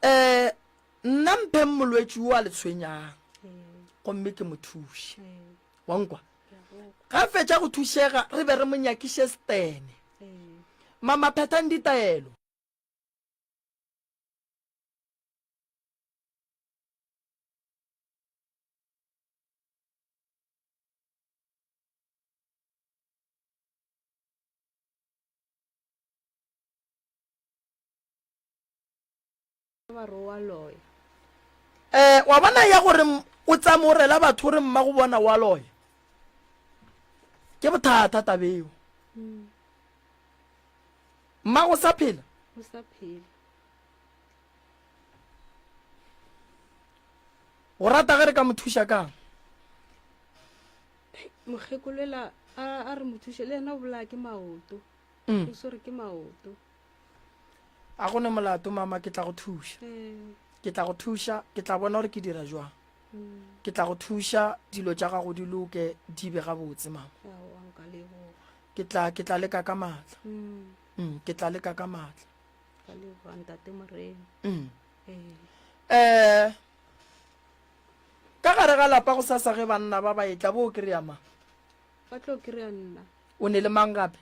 nna mphe molwetši o a le tshwenyang gomme ke mo thuše wa nkwa ga fetša go thušega re be re mo nyakiše stene mama phethang ditaelo wa bona ya gore o tsamorela batho re mma go bona wa loya ke bothata tabeo mma go sa phela o rata ge re ka mo thuša kang mokgekolola a re mo thuše le ena o bolaya ke maoto o sore ke maoto a gone molato mama ke tla go thuša ke tla go thuša ke tla bona gore ke dira jwang ke tla go thuša dilo tša gago di loke di be gabotse mama ke tla leka ka maatla ke tla leka ka maatla ka gare ga lapa go sasa ge banna ba ba etla bo o kry-a mang ba tlo kry-a nna o ne le mang gape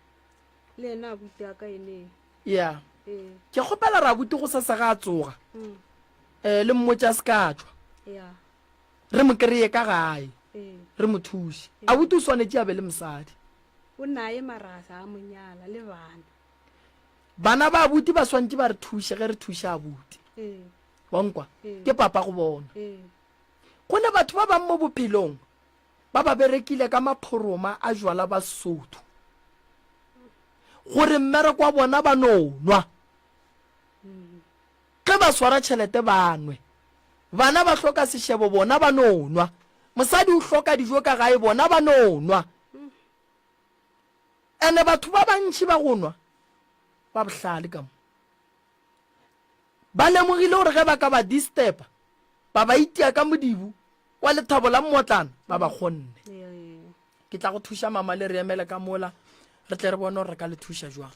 le ena abuti a ka ene ya ke kgopela ra abuti go sasa ga a tsoga le mmotša se ka tšwa re mo kry-e ka gae re mo thuše abuti o swanetše a be le mosadi o naye marasa a monyala le bana ba abuti ba swantše ba re thuše ge re thuše abuti wa nkwa ke papa go bona go ne batho ba bang mo bophelong ba ba berekile ka maphoroma a jwala ba Sotho gore mmereko wa bona ba no nwa ge ba swara tšhelete banwe bana ba hloka sešebo bona ba no nwa mosadi o hloka dijo ka gae bona ba no nwa ene batho ba bantši ba go nwa ba bohlale ka mo ba lemogile gore ge ba ka ba distepa ba ba itia ka modibu wa lethabo la mmotlana ba ba kgonne ke tla go thuša mama le re emele ka mola re tle re bone gore re ka le thuša jwang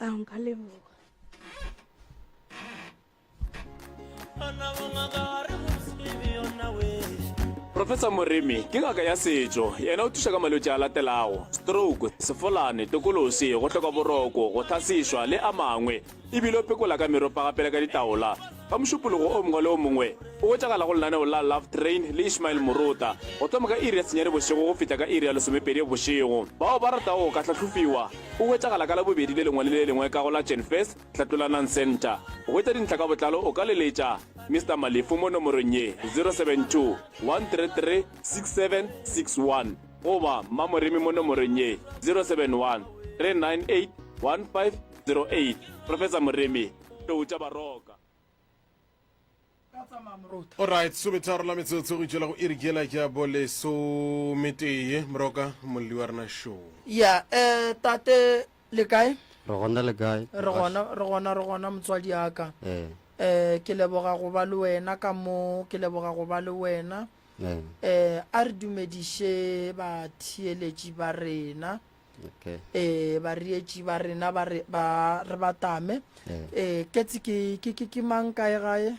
Professor Moremi ke ngaka ya setšo yena o thuša ka malwetši a latelago stroke sefolane tokolosi go hloka boroko go thasišwa le a mangwe ebile o pekola ka meropa gapele ka ditaola ka mošupologo o mongwe le o mongwe o wetšagala go lenaneo la Love Train le Ishmael Morota go thoma ka iri ya senyane bošego go fihla ka iri ya lesomepedi bošego bao ba ratago ka hlahlofilwa o wetšagala ka la bobedi le lengwe le le lengwe ka go la Genfest Tlhatlolanang Center go wetša dintlha ka botlalo o ka leletša Mr. Malefu mo nomorong ye 072 133 6761 goba Mamoremi mo nomorong ye 071 398 1508 Professor Moremi tloutša baroka. Alright, subetaro la metsotso go itšela go irikela ke a bole sometee moroka molli wa rena show ya tate le kae re gona le kae re gona motswadi aka ke leboga go ba le wena ka mo ke leboga go ba le wena a re dumediše batheeletši ba rena ba rietši ba rena ba re batame ketse ke mang kae gae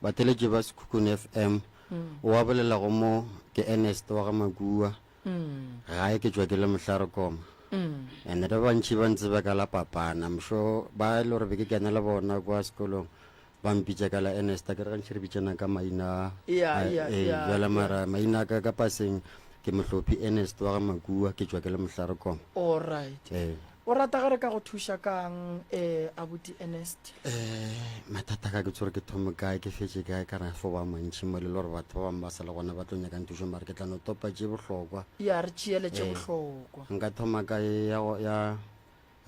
batheeletši ba Sekhukhune FM o wa bolela go mo ke Ernest wa ga Magua gae ke tswa ke le Mohlarekoma ene ba bantši ba ntse ba ka la papana mšo ba le gore be ke kena le bona kwa sekolong ba mpitša ka la Ernest ke re gantši re bitšana ka maina jala mara maina ka paseng ke Mohlophi Ernest wa ga Magua ke tswa ke le Mohlarekoma. Alright o rata ge re ka go thuša kang abuti Ernest mathata ka ke tsore ke thome kae ke fetse kae ka ra fo ba mantši mo le gore batho ba bangwe ba sa le gona ba tlo nyakang thušo mare ke tla no topa tše bohlokwa ya re tšeeletše bohlokwa nka thoma kae ya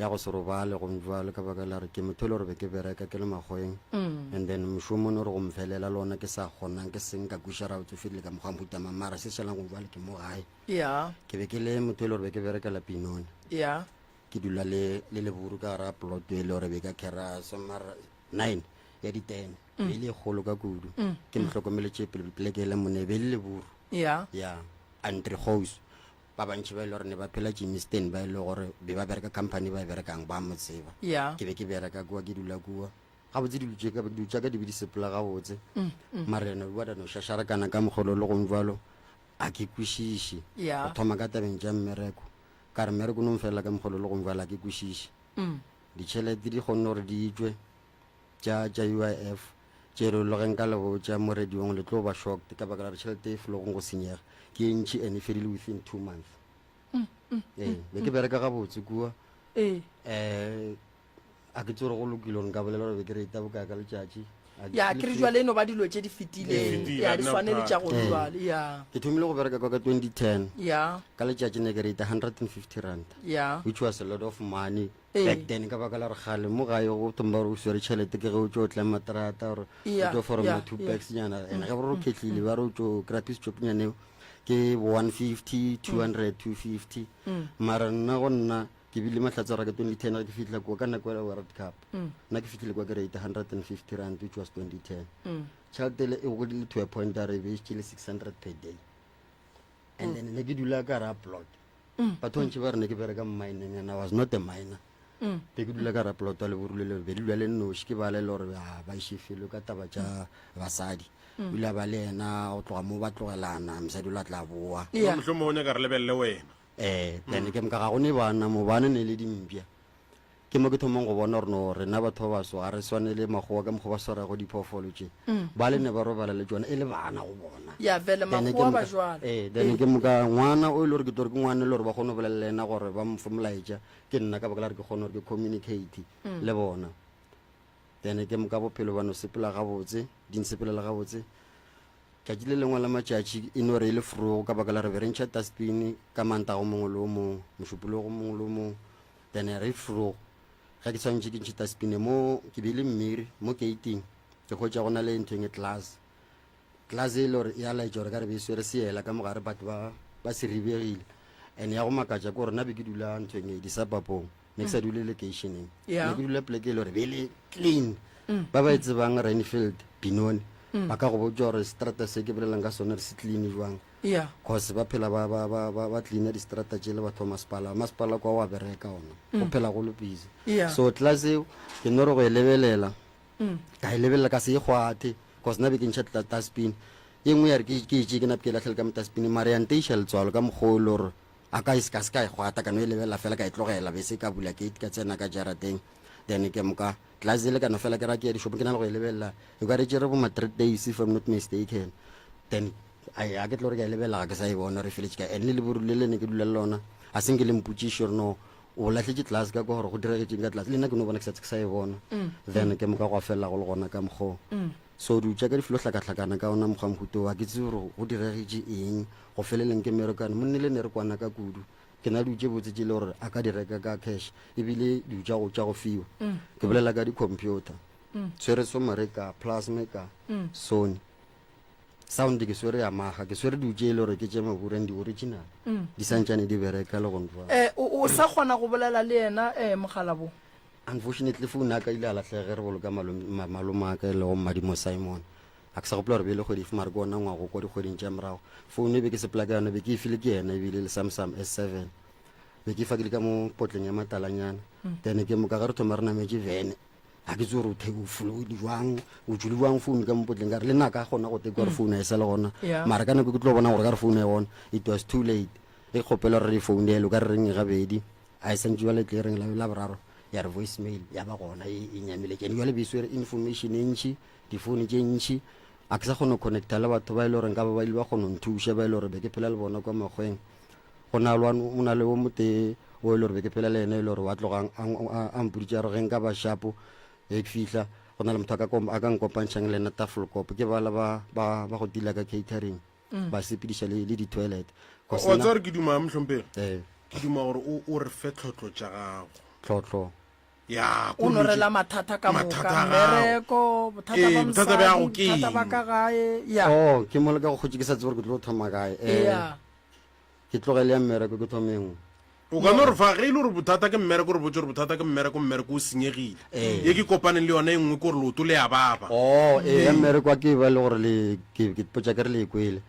go se robale go mjwale ka baka la re ke motho le gore be ke bereka ke le Makgoeng and then mošomo ne gore go mfelela le ona ke sa kgonang ke seng ka kuša ra o tsofile ka mokgwa mputama mara se šelang go jwale ke mo gae ke be ke le motho le gore be ke berekela Pinone ke dula le leburu ka gara plot e le gore be ka kera somara 9 ya di 10 be le kgolo ka kudu ke motlhokomeletše pleke le monebe le leburu ya Andre House ba bantši ba ile gore ne ba phela Jimiston ba ile gore be ba bereka company ba berekang ba mo tseba ke be ke bereka kua ke dula kua ga botse dilo ka di be di sepela ga botse mara ena bua dano šašarakana ka mogolo le gong jalo a ke kwešiše Yeah. go thoma ka tabeng tša mmereko ka re mmereko no mfelela ka mogolo le gong jalo a ke kwešiše ditšhelete di kgonne gore di tswe tša UIF tše re logeng ka lebo tša morediong le tlo ba shocked ka baka la re tšhelete e felogong go senyega ke e ntšhi and e fedile within 2 months be ke bereka ga botse kua a ke tsore go lokile gore nka bolela gore be ke reita bokae ka letšatši ya ke re jwale eno ba dilo tše di fetileng ya di swane le tša go jwale ya ke thomile go bereka kwa ka 2010 ya ka letšatši ne ke reita 150 rand ya which was a lot of money back then ka baka la re gale mo gae go thomba gore o swere tšhelete ke ge o tšo o tla materata gore o tlo foroma 2 packs nyana and ge bore o ketlile ba re o tšo grapis chopnyaneo ke 150 200 250 mara nna go nna ke bile mahlatsa ra ka 2010 ke fitla kwa ka nako ya World Cup nna ke fitlile kwa ke reita 150 rand which was 2010 tšhelete le e godile to a point a re be le 600 per day and then ne ke dula ka ra plot batho ntse ba re ne ke bereka mining and I was not a miner be ke dula ka ra plot le borule le be dula le noši ke ba le lore ba ishefelo ka taba tša basadi dula ba le ena o tloga mo ba tlogelana mosadi o la tla boa mohlomong o nyaka re lebelele wena then ke mka ga go ne bana mo bana ne le dimpia ke mo ke thomong go bona gore no rena batho ba baso a re swane le magoa ka mokgwa ba swara go diphoofolo tše ba le ne ba robala le tsona e le bana go bona ya vele magoa ba jwale then ke moka ngwana o ile gore ke tore ke ngwane le gore ba kgone go bolelela ena gore ba mfo molaetša ke nna ka baka la re ke kgone gore ke communicate le bona then ke moka bophelo ba no sepela gabotse di nsepelela gabotse tšatši le lengwe la matšatši e no re e le frogo ka baka la re berentšha taspin ka manta go mongwe le o mongwe mošupolo go mongwe le o mongwe then re frogo ga ke tshwanetse ke ntšhe taspin mo ke beile mmiri mo gating ke kgotša go na le nthong e class e le gore ya laetša gore ka re be swere seela ka mogare batho ba se ribegile and ya go makatša ke gore nna be ke dula nthong e disapapong ne ke sa dule locationeng ne ke dula pleke e le gore be le clean ba ba e tsebang Rainfield Binoni ba ka go botsa gore strata se ke bolelang ka sone re se clean jwang cause ba phela ba cleana di-strata tše le batho ba masepala kwa wa bereka ona go phela go le busy so class eo ke no re go e lebelela ka e lebelela ka se e kgwathe cause na be ke ntšha taspin e nngwe ya re ke etse ke nape ke latlhele ka mo taspin mare ya nteiša letswalo ka mokgwa le gore a ka se ka e kgwata ka no e lebelela fela ka e tlogela be se ka bula gate ka tsena ka jarateng then ke moka class le ka no fela ke ra ke ya dishopo ke na le go e lebelela e ka re tšere bo ma 3 days if I'm not mistaken then a ke tlo re ka e lebelela ga ke sa e bona re feletse ka and le borule le ne ke dula le lona a seng ke le mpotšiše gore no o latlhetse class ka gore go diregetseng ka class le nna ke no bona ke sa e bona then ke moka go felela go le gona ka mokgwa so di tša ka difilo hlakahlakana ka ona mokgwa mohuto wa ke tse gore go diregetse eng go feleleng ke merekane monne le ne re kwana ka kudu ke na dutse botse tše le gore a ka di reka ka cash ebile di tša go fiwa ke bolela ka di-computer swere somareka plasmaker Sony sound ke swere Yamaha ke swere dutse le gore ke tše mabureng di-original di santšane di bereka le gonfa o sa kgona go bolela le yena mogalabo unfortunately phone aka ile a latlhege re boloka malome aka e le go Mmadimo Simon a ke sa gopola gore be le kgwedi mare ke ona ngwago kwa dikgweding tša morago phone e be ke sepela ka yona be ke e file ke yena ebile le Samsung S7 be ke fakile ka mo potleng ya matalanyana then ke moka ga re thoma re nametse vene a ke tse gore o jule jwang phone ka mo potleng ka re le nna ka kgona go teke gore phone a e sa le gona mare ka nako ke tlo bona gore ka re phone e gona it was too late e kgopela gore re phone elo ka re reng gabedi a e santse jwale tle reng la boraro ya re voicemail ya ba gona e nyamile ke jwale be swere information e ntšhi diphone tše ntšhi a ke sa kgona connecta le batho ba ile gore nka ba ile ba kgona nthuša ba ile gore be ke phela le bona kwa mekgweng go na le o mote o ile gore be ke phela le ena ile gore wa tlogang a mpoditša re ge nka ba shapo e ke fihla go na le motho a ka nkopantšhang le ena tafelkopo ke bala ba go dila ka catering ba sepediša le di-toilet wa tsare ke duma mohlomphegi ke duma gore o re fe tlhotlho tša gago tlhotlho ya o norela mathata ka moka mmereko bothata ba ka gae ke mo le ka go kgotse ke sa tse gore ke tlo thoma kae ke tlogele ya mmereko ke thomengwe o ka no re fa ge e le gore bothata ke mmereko re botse gore bothata ke mmereko o senyegile ye ke kopaneng le yona e nngwe ke gore leoto le ya baba ya mmereko a ke ba le gore ke potsa ke re le ekwele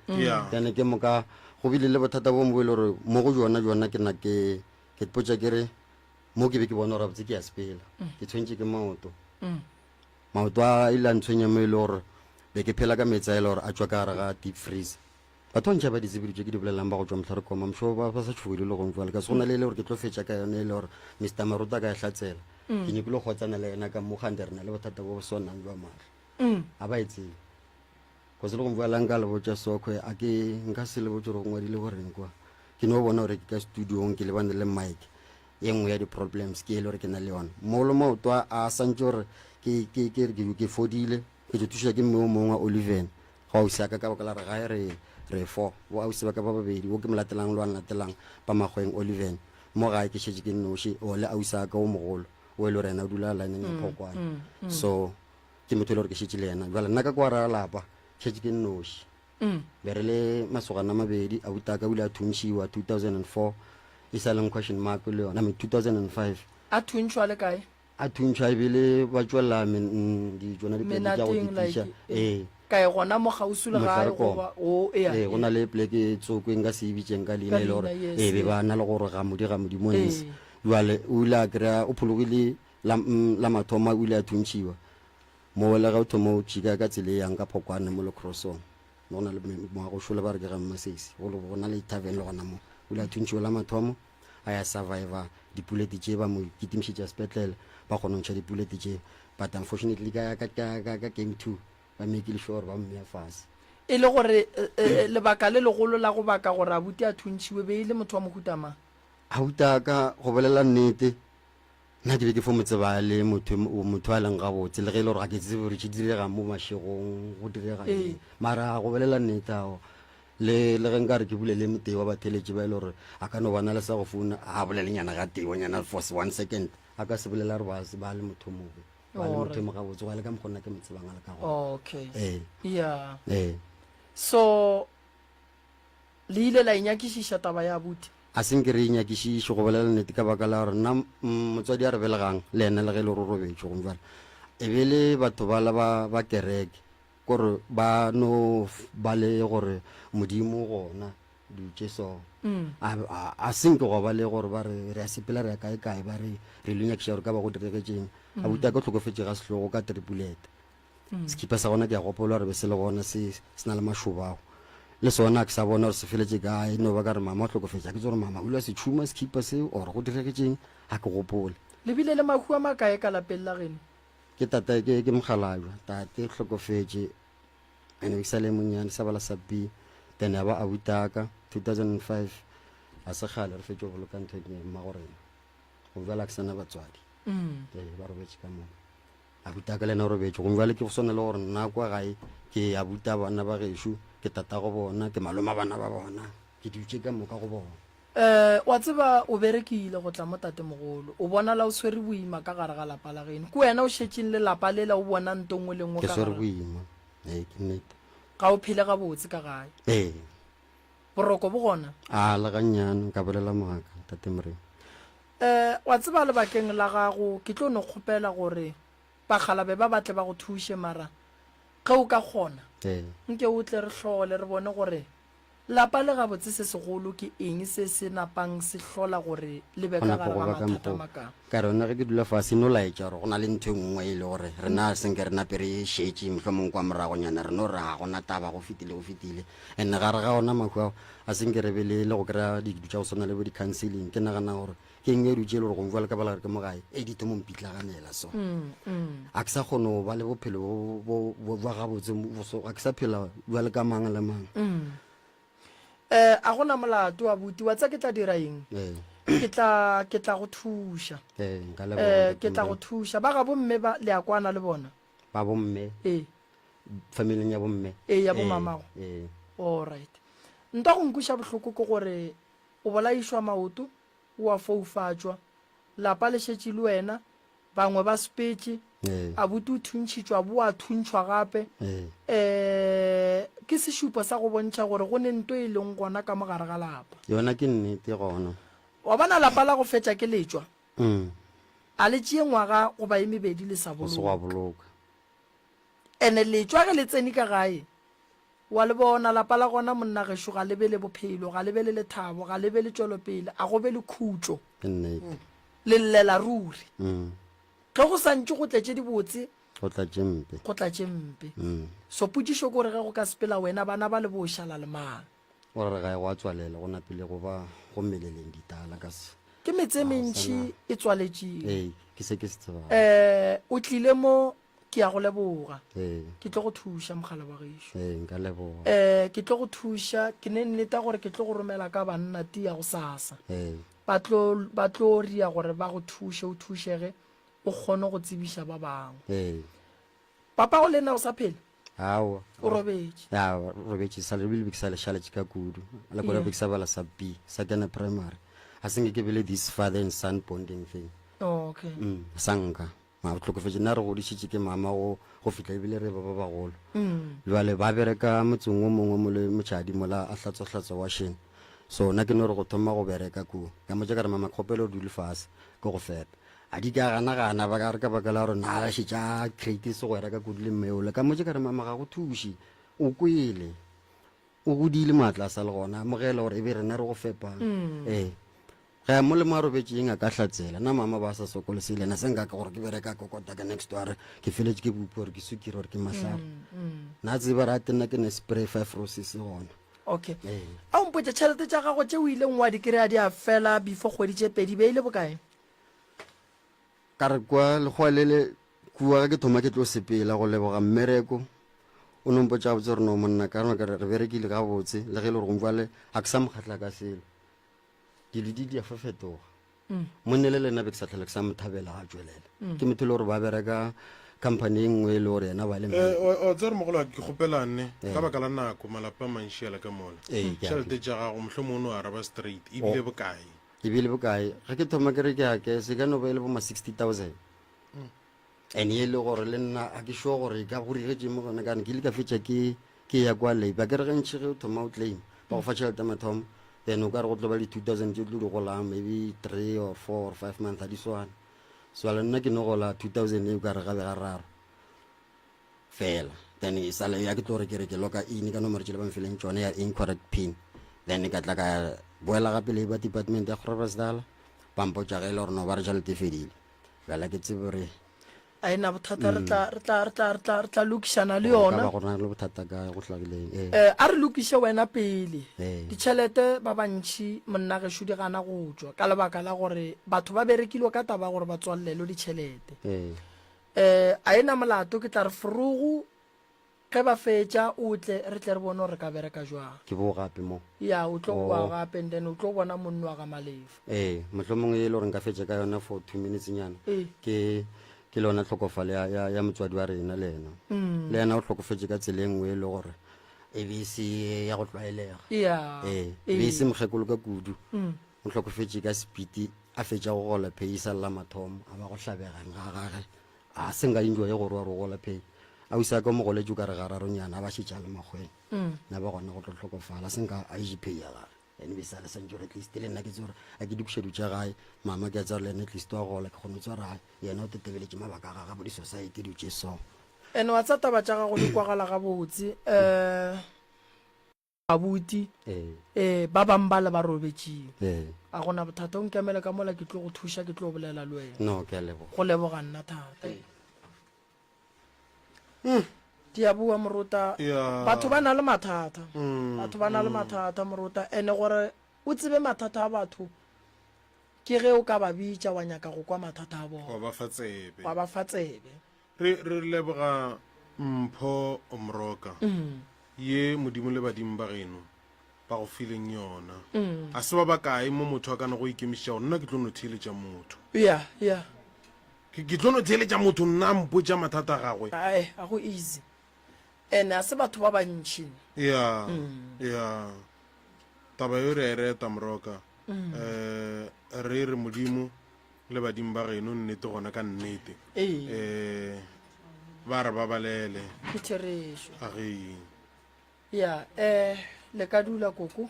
then ke moka go bile le bothata bo mo e le gore mo go jona ke na ke potsa ke re mo ke be ke bona gore botse ke ya sepela ke tshwentse ke maoto maoto a ile a ntshwenya mo e le gore be ke phela ka metsi a e le gore a tswa ka gare ga deep freeze batho ntšha ba ditsebeditse ke di bolelang ba go tswa motlharekoma mšo ba sa tšhogile le gong jale ka se go na le e le gore ke tlo fetša ka yone e le gore Mr Maruta ka e hlatsela ke nyekile go tsana le ena ka mogante re na le bothata bo sonang jwa mara a ba etseng go se le go mvualang ka le botsa sokwe a ke nka se le botsa gore ngwadile goreng kwa ke no bona gore ke ka studiong ke le bane le mic e nngwe ya di-problems ke e le gore ke na le yona molo maoto a santse gore ke fodile ke thuša ke mme o mongwe wa Oliven ga o siaka ka baka la re gae re 4 wa o sebaka ba babedi o ke molatelang le wa latelang ba magweng Oliven mo gae ke shetse ke noši o le au saka o mogolo o e le rena o dula line ya phokwana so ke motho le gore ke shetse le yena jwale nna ka kwa ra lapa shetse ke noši be re le masogana mabedi a butaka o ile a thuntšhiwa 2004 e sa leng question mark le yona 2005 a thuntšhwa le kae a thuntšhwa ebile ba tswelela dijona dipedi tša go ditiša kae gona mo gausu le gae goba o go na le pleke tsoko nka se ebitseng ka leina e le gore be ba na le gore ga modimo jwale o ile a kry-a o phologile la mathomo o ile a thuntšhiwa mo le ga o thoma o tšhika ka tsela e yang ka phokwane mo le crossong go na le moago šola ba re ke ga mmasesi go na le tavern le gona mo o ile a thuntšhiwa la mathomo a ya survivor dipulete tše ba mo kitimišetša sepetlele ba kgona go ntšha dipulete tše but unfortunately ka game 2 ba mekile sure ba mmea fase e le gore lebaka le legolo la go baka gore a buti a thuntšhiwe be ile motho wa mohutama a butaka go bolela nnete nna ke be ke fo motseba le motho a leng gabotse le ge e le gore ga ke tsebe gore ke direga mo mašegong go direga mara go bolela nnete ao le ge nka re ke bulele motei wa batheletše ba e le gore a ka no bona le sa go founa a bolelenyana ga teonyana for 1 second a ka se bolela re ba le motho mobe ba le motho mo gabotse go le ka mokgonna ke motsebanga le ka go okay yeah so le ile la inyakišiša taba ya buti a senke re inyakišiše go bolela nnete ka baka la gore nna motswadi a re belegang le ena le ge le robetše go jale e be le batho bala ba kereke gore ba no ba le gore modimo gona dutše so a senke go ba le gore ba re a sepela re ya kae ba re le nyakiša gore ka ba go diregetseng a buta ka tlhokofetse ga sehlogo ka tripulete sekipa sa gona ke a gopola re be se le gona se na le mašobago le sona ke sa bona gore se feletse kae no ba ka re mama o tlhokofetša ke tse gore mama o ile se tšhuma sekipa seo ore go diregetseng ga ke gopole lebile le mahu a makae ka lapeng la geno ke tata ke mogalajwa tate tlhokofetse ene ke sa le monyane sa bala sa b then ya ba a butaka 2005 a se gale re fetse go boloka ntho ke mmagorena go jala ke sana batswadi ba robetse ka moo a butaka le na robetse go jale ke go sona le gore nna kwa gae ke a buta bana ba gešo ke tata go bona ke maloma bana ba bona ke dutse ka moka go bona wa tseba o berekile go tla mo tate mogolo o bona la o swere boima ka gare ga lapa la geno ke wena o šetšeng le lapa le la o bona ntongwe le ngwe ke swere boima ke nnete ga o phele ga botse ka gae boroko bo gona a le gannyane ka bolela moaka tate morena wa tseba lebakeng la gago ke tlo no kgopela gore bagalabe ba batle ba go thuše mara ge o ka kgona nke o tle re tlhole re bone gore lapa le gabotse se segolo ke eng se se napang se hlola gore le be ka gare ga mathata makang ka rona ge ke dula fase no laetša gore go na le ntho nngwe e le gore re na senke re nape re šetše mohlomong kwa moragonyana re no re ga gona taba go fetile and ga re ga gona mahu ao a senke re be le go kry-a dikidu tša go swana le bo di-counseling ke nagana gore ke eng e dutše le gore go bua le ka bala ke mo gae e dito mo mpitlaganela so a ke sa kgone go ba le bophelo ba gabotse a ke sa phela bua le ka mang le mang a gona molato wa buti wa tsa ke tla dira eng ke tla go thuša ke tla go thuša ba ga bomme le a kwana le bona ba bomme familing ya bomme ya bomamago alright nta go nkuša bohloko ke gore o bolaišwa maoto o a foufatšwa lapa le šetše le wena bangwe ba sepetše a buti o thuntšhitšwa bo a thuntšhwa gape ke sešupo sa go bontšha gore go ne nto e leng gona ka mogare ga lapa yona ke nnete gona wa bona lapa la go fetša ke letšwa a le tšee ngwaga go ba ye mebedi le sa boloka ene letšwa ge le tsene ka gae wa le bona lapa la gona monna gešo ga lebe le bophelo ga lebe le lethabo ga lebe le tšwelopele a go be le khutšo le llela ruri ge go santše go tletše dibotse go tla tšempe go tla tšempe so pudišo ko re ge go ka sepela wena bana ba le bošala le mang gore re ga e go a tswalela go napile go ba go mmeleleng ditala ka se ke metse mentšhi e tswaletšile ke se ke se tsebang o tlile mo ke ya go leboga ee ke tlo go thuša mogala wa gešo nka leboga ke tlo go thuša ke ne nneta gore ke tlo go romela ka banna ti ya go sasa ee ba tlo ria gore ba go thuše o thušege o kgone go tsebiša ba bangwe ee papa go le nna o sa phele awa o robetše ya robetše sa lebile be ke sa lešaletše ka kudu la kore be ke sa bala sa b sa kena primary a senge ke bele this father and son bonding thing okay sanka ma tlhokofetse nna re godišitše ke mama go fitlha ebile re ba bagolo jale ba bereka motseng o mongwe mo le motšadi mola a hlatswa wa šene so nna ke no re go thoma go bereka kuo ka motse ka re mama kgopele o dule fase ke go fepa a di ka gana ba ka re ka baka la gore na la šetša crate se go reka kudu le mmeole ka motse ka re mama ga go thuši o kwele o godile maatla a sa le gona mogela gore e be rena re go fepang ee ga mo le marobetšeng a ka hlatsela na mama ba sa sokolosele na se nka ka gore ke bereka kokota ka next door ke feletse ke bupi gore ke sukire gore ke mahlare na tseba ra tenna ke ne spray 5 roses gona okay a o mpotša tšhelete tša gago tše o ileng wa di kry-a di a fela before kgwedi tše pedi be ile bokae ka re kwa legwa le kua ke thoma ke tlo sepela go leboga mmereko o nompotša botse gore no monna ka re berekile ga botse le ge le gore gomfale a ke sa mokgatla ka selo dilo di a fefetoga monne le lena be ke sa tlhele ke sa mothabela ga tswelela ke motho le gore ba bereka company e nngwe e le gore yena ba le o tsere mogolo ke kgopelane ka baka la nako malapa a mantšhiela ka mola tšhelete tša gago motlho mono o araba straight ebile bokae ebile bokae ga ke thoma ke re ke ake se ka no ba e le bo ma 60,000 and e le gore le nna a ke sure gore ka go rigetše mo gona kane ke ile ka fetša ke ya kwa labor ke re gantšhi ge o thoma o claim ba go fa tšhelete mathomo then o ka re go tlo ba le 2,000 tse tlo di golang maybe 3 or 4 or 5 months a di swane so le nna ke no gola 2,000 e o ka re gabe ga raro fela then e sale ya ke tlo re ke re ke loka in ka nomoro tšele ba mfeleng tšone ya incorrect pin then ka tla ka boela gape le ba department ya groblersdal bampotša ge e le gore no ba re tšhelete fedile fela ke tsebe gore a ena bothata re tla lokišana le yona ba gona le bothata ka go hlagileng a re lokiše wena pele Eh. ditšhelete ba bantšhi monna gešo di gana go tswa ka lebaka la gore batho ba berekilwe ka taba gore ba tswalelo ditšhelete a ena molato ke tla re furugu ge ba fetša o tle re tle re bone gore ka bereka jwang ke bo gape mo ya o tlo boa gape and then o tlo bona monno wa ga malefa motlho mongwe e le gore nka fetša ka yona for 2 minutes nyana Eh. ke lona tlhokofale ya motswadi wa rena le ena le ena o tlhokofetse ka tsela e nngwe e le gore e be se ya go tlwaelega ya e be se mokgekolo ka kudu o tlhokofetse ka speed a fetša go gola pay e salela mathomo a ba go hlabegang ga gage a se nka enjoy gore wa re gola pay a o isa ka mogoletse o ka re gararonyana a ba šetša le makgweng na ba gona go tlo tlhokofala a se nka a ije pay ya gage and be sale santjore at least le nna ke tsore a ke dikušedu tša gae mama ke a tsara le ena at least wa gola ke kgone o tswara yena o tetebeletše mabaka a gaga bo di-society di tše so and wa tsa taba tša gago di kwagala gabotse abuti ba bang ba le ba robetšeng a gona bothata o nkemele ka mola ke tlo go thuša ke tlo bolela le wena no ke a leboga go leboga nna thata di a bua moruta Yeah. batho ba na le mathata batho ba na le mathata moruta ene gore o tsebe mathata a batho ke ge o ka ba bitša wa nyaka go kwa mathata a bona wa ba fa tsebe wa ba fa tsebe re leboga mpho omroka ye modimo le badimo ba geno ba go fileng yona a se ba bakae mo motho a kana go ikemiša gore nna ke tlo no theeletša motho ya ke tlo no theeletša motho nna mpotša mathata a gagwe ae a go easy ene a se batho ba bantšhi ya taba yo re a e reta moroka re re modimo le badimo ba geno nnete gona ka nnete ba re ba balele ke therešo a ge ya le ka dula koko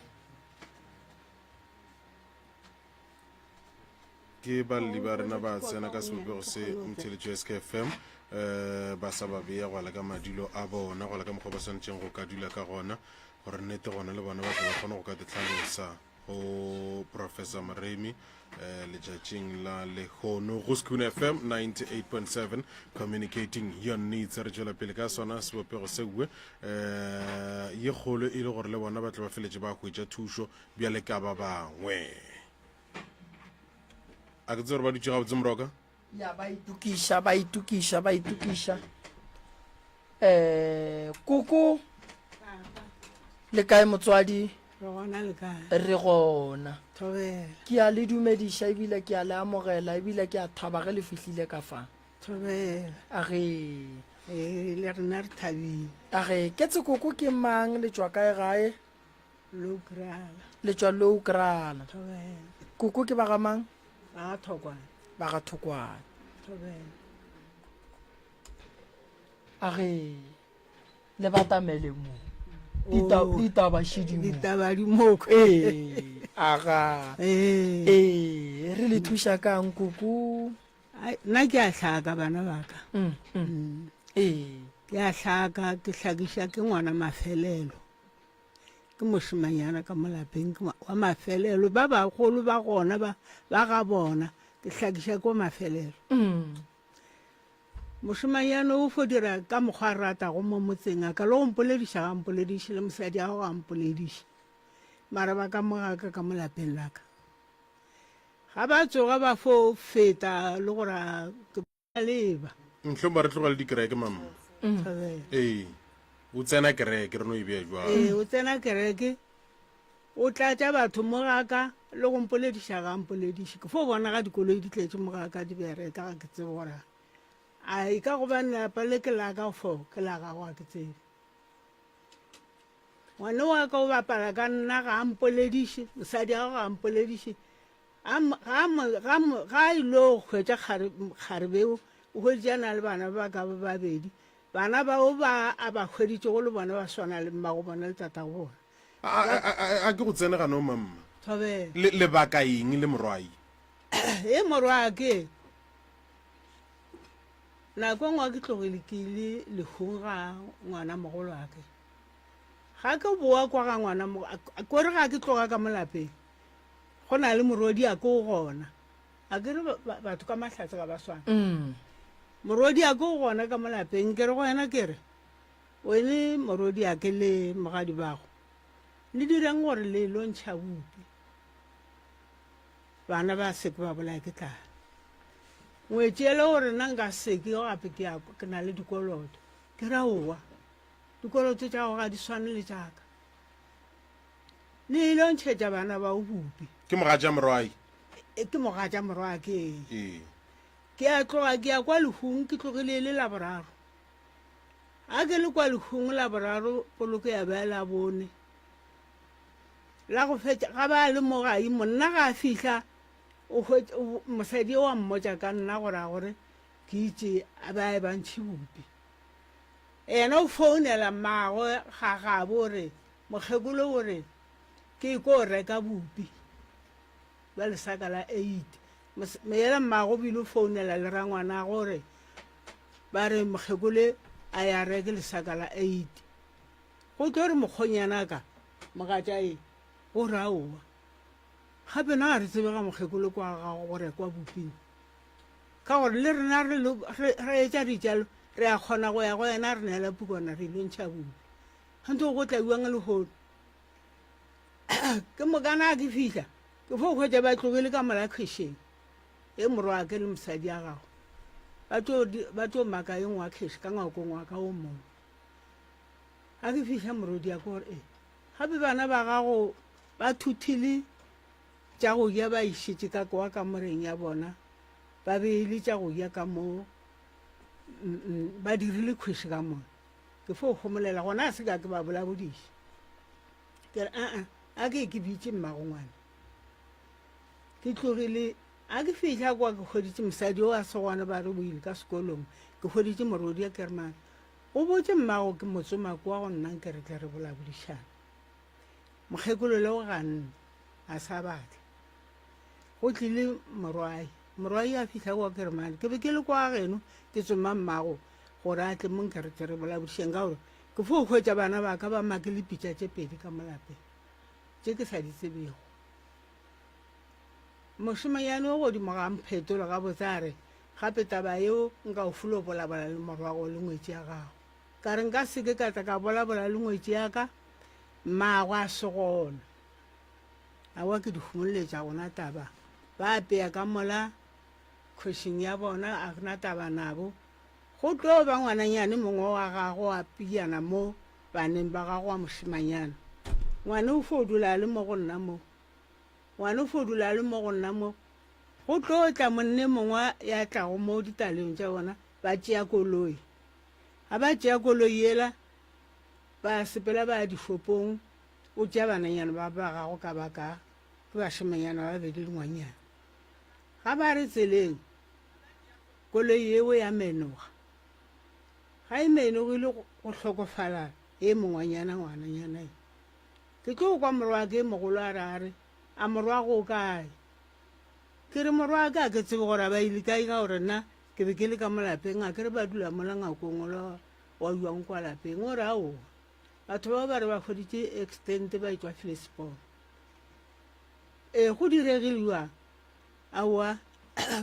ke baledi ba rena ba tsena ka sebopego se mtheletšo SKFM ba sa ba beya go la ka madilo a bona go la ka mokgwa ba swantšeng go ka dula ka gona gore nnete gona le bona batho ba kgone go ka ditlhalosa go Professor Moremi letšatšing la lehono go School FM 98.7 communicating your needs re tšwela pele ka sona sebopego seuwe ye kgolo e le gore le bona ba tla ba feletše ba hwetša thušo bjale ka ba bangwe a ke tse gore ba dutše gabotse moroka ya ba itukiša kuku le kae motswadi re gona ke a le dumediša ebile ke a le amogela ebile ke a thaba ge le fihlile ka fa le rena re thabile age ke tse koko ke mang le tšwa kae gae le tšwa low grala koko ke ba ga mang ba ga thokwane age le batamele mo ditaba dimoko aga re le thuša kang koko nna ke a hlaka bana baka ke a hlaka ke hlakiša ke ngwana mafelelo ke mošimanyana ka molapeng wa mafelelo ba bagolo ba gona ba ga bona ke hlakiša ko mafelelo mošimanyana o fo dira ka mokgwa ratago mo motseng a ka le go mpolediša ga mpolediše le mosadi a go ga mpolediše mara ba ka mogaka ka molapeng laka ga ba tsoga ba fo feta le gore ke leba ntlho ba re tloga le dikereke mama o tsena kereke re no e bea jwang o tsena kereke o tlatša batho mogaka le go mpolediša ga mpolediše ke fo bona ga dikoloi di tletse mogaka di bereka ga ke tsebe gore a e ka go ba napa le ke laka fo ke laka go a ke tsebe ngwane wa ka o bapala ka nna ga mpolediše mosadi a go ga mpolediše ga ilo hwetša kgarebeo o hweditšana le bana ba ka babedi bana bao ba ba hweditše go le bona ba swana le mmago bona le tata go bona a ke go tsene gano mamma thobe lebaka eng le morwai e morwa ke nako ngwa ke tlogile ke ile lehung ga ngwana mogolo wa ke ga ke boa kwa ga ngwana kore ga ke tloga ka molapeng go na le morodi a ko gona a ke re batho ka mahlatse ga ba swana morodi a ko gona ka molapeng ke re go yena ke re wene morodi a ke le mogadi bago le direng gore le lo ntšha bupi bana ba seke ba bolaya ke tlala ngwetšele gore nna nka seke gape ke na le dikoloto ke ra owa dikoloto tša go ga di swane le jaaka le lo ntšhetša bana ba o bupi ke mogatša morwai ke mogatša morwa ke a tloga ke ya kwa lehung ke tlogile le laboraro a ke le kwa lehung laboraro poloko ya bea la bone la go fetša ga ba le mo gae monna ga a fihla mosadi wa mmotša ka nna gore ke itše a ba e bantšhi bupi ena o founela mmagwe ga gabo gore mokgekolo gore ke ko reka bupi ba lesaka la 8 meela mmago bile o founela le ra ngwana gore ba re mokgekole a ya reke lesaka la 8 go tlo re mokgonyana ka mogatšae go raowa gape na re tsebe ga mokgekolo kwa gago go rekwa buping ka gore le rena re etša dijalo re a kgona go ya go yena re neela pukwana re ile ntšha bupi gante go tlaiwang lehono ke mokana ke fihla ke fo hwetša ba tlogile ka mola kgešeng e morwa ke le mosadi a gago ba tlo maka e ngwa kgešhe ka ngwakong wa ka o mongwe ga ke fihla morodi ya ke gore gape bana ba gago ba thuthile tša go ya ba išitše ka kwa kamoreng ya bona ba beile tša go ya ka mo ba dirile kgwešhe ka mone ke fo gomolela gona a se ka ke ba bolabodiše ke re a ke bitše mmagongwane ke tlogile a ke fihla kwa ke kgoditše mosadi o a segwane ba re boile ka sekolong ke kgoditše morodi ya keremane go botse mmago ke motsomako wa go nna nke re tle re bolabodišana mokgekolo le go ganne a sa batla go tlile morwai a fihla kwa keremane ke be ke le kwa geno ke tsoma mmago gore a tle monke re tle re bolabodišeng ka gore ke fo hwetša bana ba ka ba make le pitša tše pedi ka molapeng tše ke sa di tsebego mošemanyane o godimo ga mphetola ga botsare gape taba eo nka o fulo bolabola le morwago le ngwetsi ya gago ka re nka seke ka tla ka bolabola le ngwetsi ya ka mmaago a se gona awa ke di humolletša gona taba ba apeya ka mola kgošing ya bona a gona taba nabo go tlo ba ngwananyane mongwe wa gago a piana mo baneng ba gago wa mošemanyana ngwane o fodula le mo go nna mo ngwane o fodula le mo go nna mo go tlo tla monne mongwe ya tlago mo ditaleng tša bona ba tšea koloi ga ba tšea koloi ela ba sepela ba dishopong o tšea bananyana ba ba gago ka baka ke bašemanyana ba bedi le ngwanyana ga ba re tseleng koloi eo ya menoga ga e menogile go hlokofala e mongwanyana ngwananyana ke tlo kwa morwa ke mogolo a rare a morwa go kae ke re morwa ka ke tsebe gore ba ile kae ka gore nna ke be ke le ka molapeng a ke re ba dula mola ngakong ola wa yuang kwa lapeng o re ao batho ba ba re ba foditse extent ba itswa Philipsburg go diregiliwa awa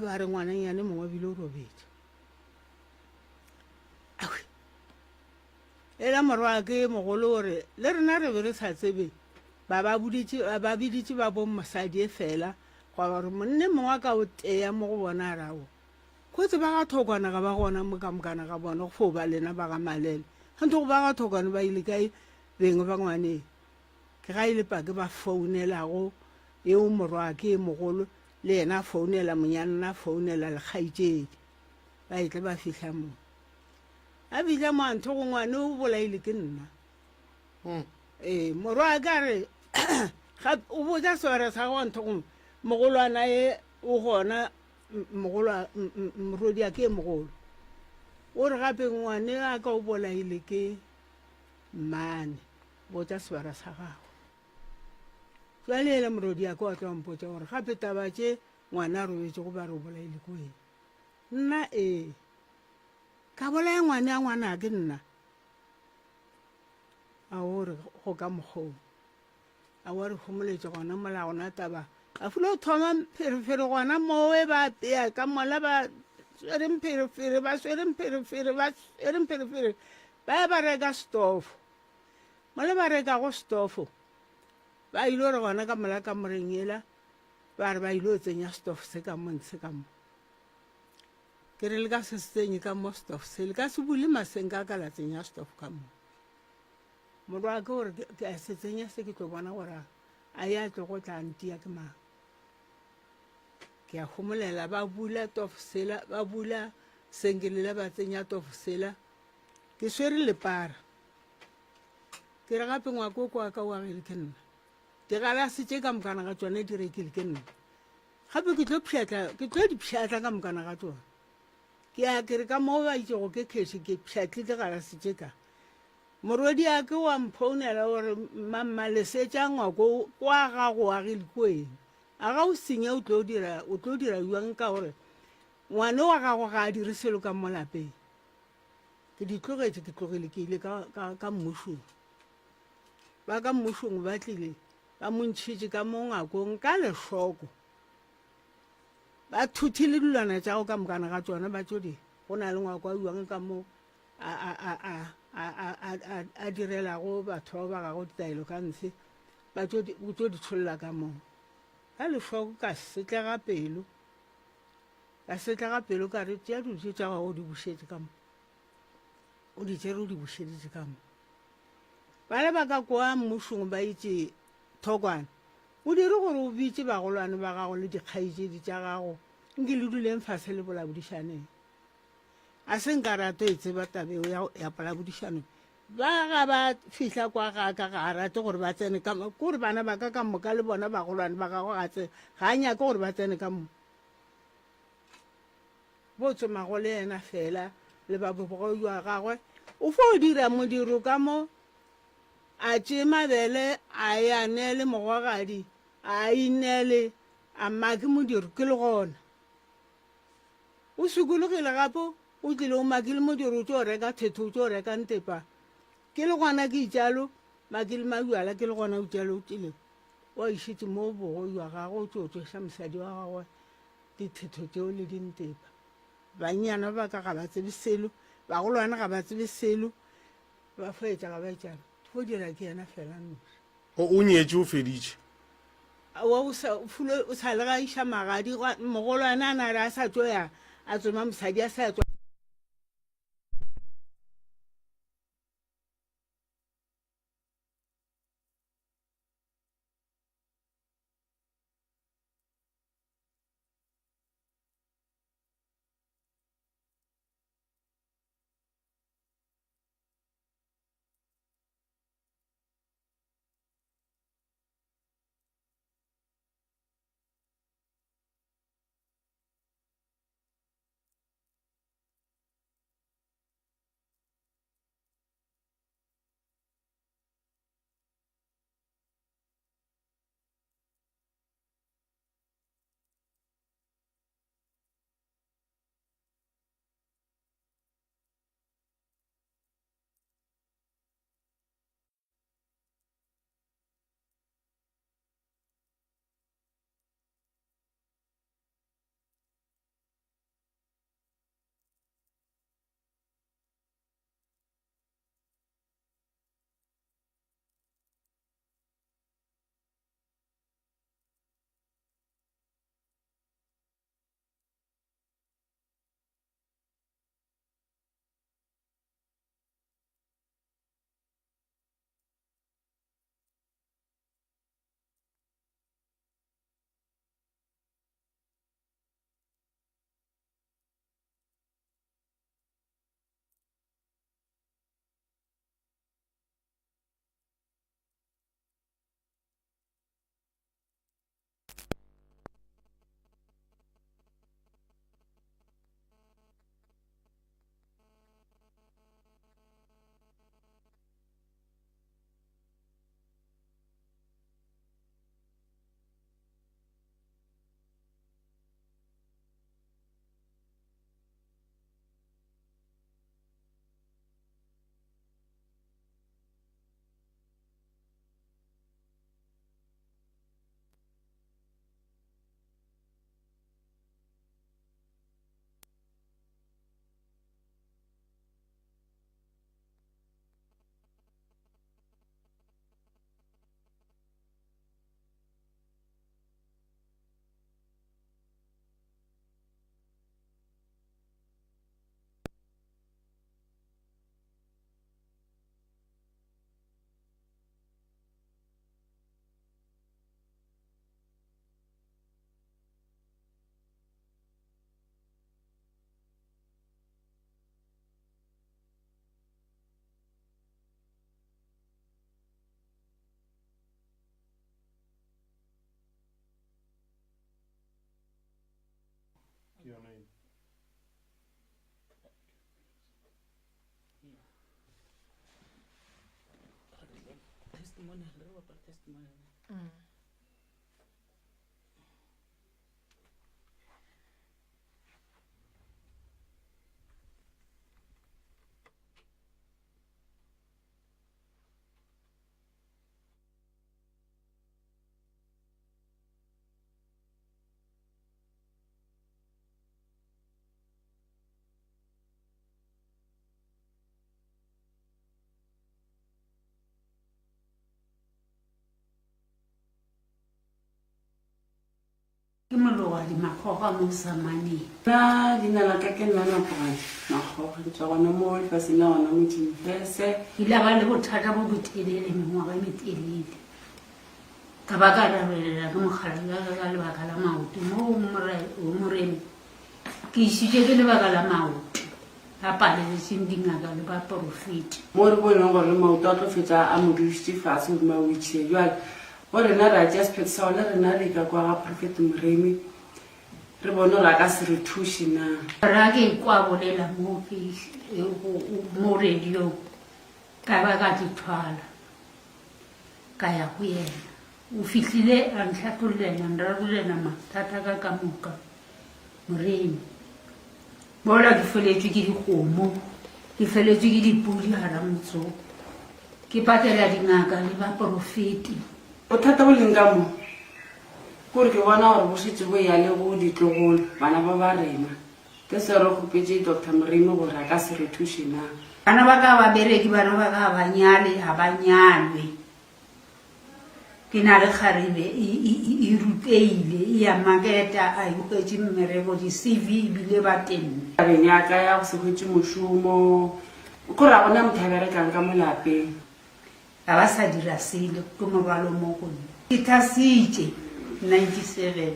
ba re ngwananyane mongwe bile o robetse ela morwa ke mogolo gore le rena re be re sa tsebe ba biditse ba bo mosadi e fela gwa gore monne mongwe ka o teya mo go bona rao kgotse ba ga thokwana ga ba gona mo ka mokana ga bona go fo ba lena ba ga malele gantho go ba ga thokwana ba ile kae bengwe ba ngwaneng ke ga ile pake ba founelago eo morwa ke mogolo le yena a founela monyana a founela lekgaitsedi ba itle ba fihla moo a bila mo antho go ngwane o bolaile ke nna morwa ka re o botsa sewara sa go antho go mogolwana e o gona morodi a ke mogolo o re gape ngwane a ka o bolaile ke mmane botsa sewara sa gago jwale ele morodi a ka wa tla mpotsa gore gape taba tše ngwana a robetse go ba re o bolaile ko wena nna ka bolaya ngwane a ngwana ke nna a o re go ka mokgong a wa re humoletse gona mola gona taba a fulo thoma pherefere gona mowe ba peya ka mola ba swereng pherefere ba ba reka stofo mola ba reka go stofo ba ile re gona ka mola ka moreng ela ba re ba ile o tsenya stofo se ka montse ka mo ke re le ka se tsenye ka mo stofo se le ka se bule maseng ka la tsenya stofo ka mo morwa ke gore ke a se tsenya se ke tlo bona gore a ya tlo go tla ntia ke mang ke a homolela ba bula tofsela ba bula sengelela ba tsenya tofsela ke swere le para ke re gape ngwako kwa ka wa gele ke nna ke gala se tše ka mokana ga tsone di rekile ke nna gape ke tlo di pšhatla ka mokana ga tsone ke a ke re ka mo ba itse go ke kheše ke pšhatlile gala se tše ka morodi a ke wa mphounela gore mamma lesetša ngwako kwa gago a gele kweng a ga o senya o tlo dira yuang ka gore ngwane wa gago ga a dire selo ka mo lapeng ke di tlogetse ke tlogile ke ile ka mmušong ba ka mmušong ba tlile ba montšhitše ka mo ngakong ka lešoko ba thuthile dilwana tša go ka mokana ga tsona ba tsodi go na le ngwako a yuang ka mo a direlago batho ba gago ditaelo ka ntshe ba tso di tsholola ka moo ka lešoko ka setlega pelo ka re tšea dutse tša gago o di bušetse ka mo o di tšere o di bušeditše ka mo ba le ba ka kwa mmušong ba itše thokwana o dire gore o bitše bagolwane ba gago le dikgaetšedi tša gago nke le duleng fase le bolabodišaneng a se nka rato e tseba tabeo ya bolabodišaneng ba ga ba fihla kwa ga a rate gore ba tsene ka kore bana ba ka moka le bona bagolwane ba gago ga a nyake gore ba tsene ka mo bo tsomago le yena fela le babogo wa gagwe o fo o dira modiro ka mo a tše mabele a ya neele mogwagadi a ineele a make modiro ke le gona o sekologile gapo o tlile o makile modiro o tšo reka thetho o tšo reka ntepa ke le gona ke itšalo makile mabuala ke le gona o tšalo o tlile wa išitse mo bogoyi wa gagwe o tlo tloša mosadi wa gagwe dithetho tšeo le dintepa bannyana ba ka ga ba tsebe selo bagolwane ga ba tsebe selo ba fetša ga ba etšana go dira ke yena fela noši o nyetse o feditše o sa le ga iša magadi mogolwane a na re a sa tlo ya a tsoma mosadi a sa tswa ke mologa dimakgoga mo samaneng na di na la ka ke nna napogane makgoga ntšwa gona mo lefaseng la gona modimfese ile ba le bothata bo botelele mengwaga e metelele ka ba ka rabelela ke mogala ka lebaka la maoto mo moremi ke išitše ke lebaka la maoto a paleletseng dingaka le ba porofete mo re boneng gore le maoto a tlo fetsa a modusitse fase godima wheelchair jale go rena re a tša sephetsa le rena re ka kwa ga profete moremi re bone gore a ka se re thuše na ra ke kwa bolela mo radio ka ba ka dithwala ka ya go yena o fihlile a ntlhatollela nrarolena mathata ka moka moremi bola ke feletswe ke dikgomo ke feletswe ke dipudi hara motsoko ke patela dingaka le ba porofete bothata bo leng ka mo kore ke bona gore bo setse bo ya le go ditlogolo bana ba ba rena ke se re kgopetse Dr. Moremi gore a ka se re thushe na bana ba ka ba bereki bana ba ka ba nyale ha ba nyalwe ke na le kgarebe e ruteile ya maketa a iketse mmereko di CV bile ba teng tabeng ya ka ya go se hwetse moshumo ko ra bona motho a berekang ka molapeng ga ba sa dira selo ke morwalo mo go nna ke thasitse 97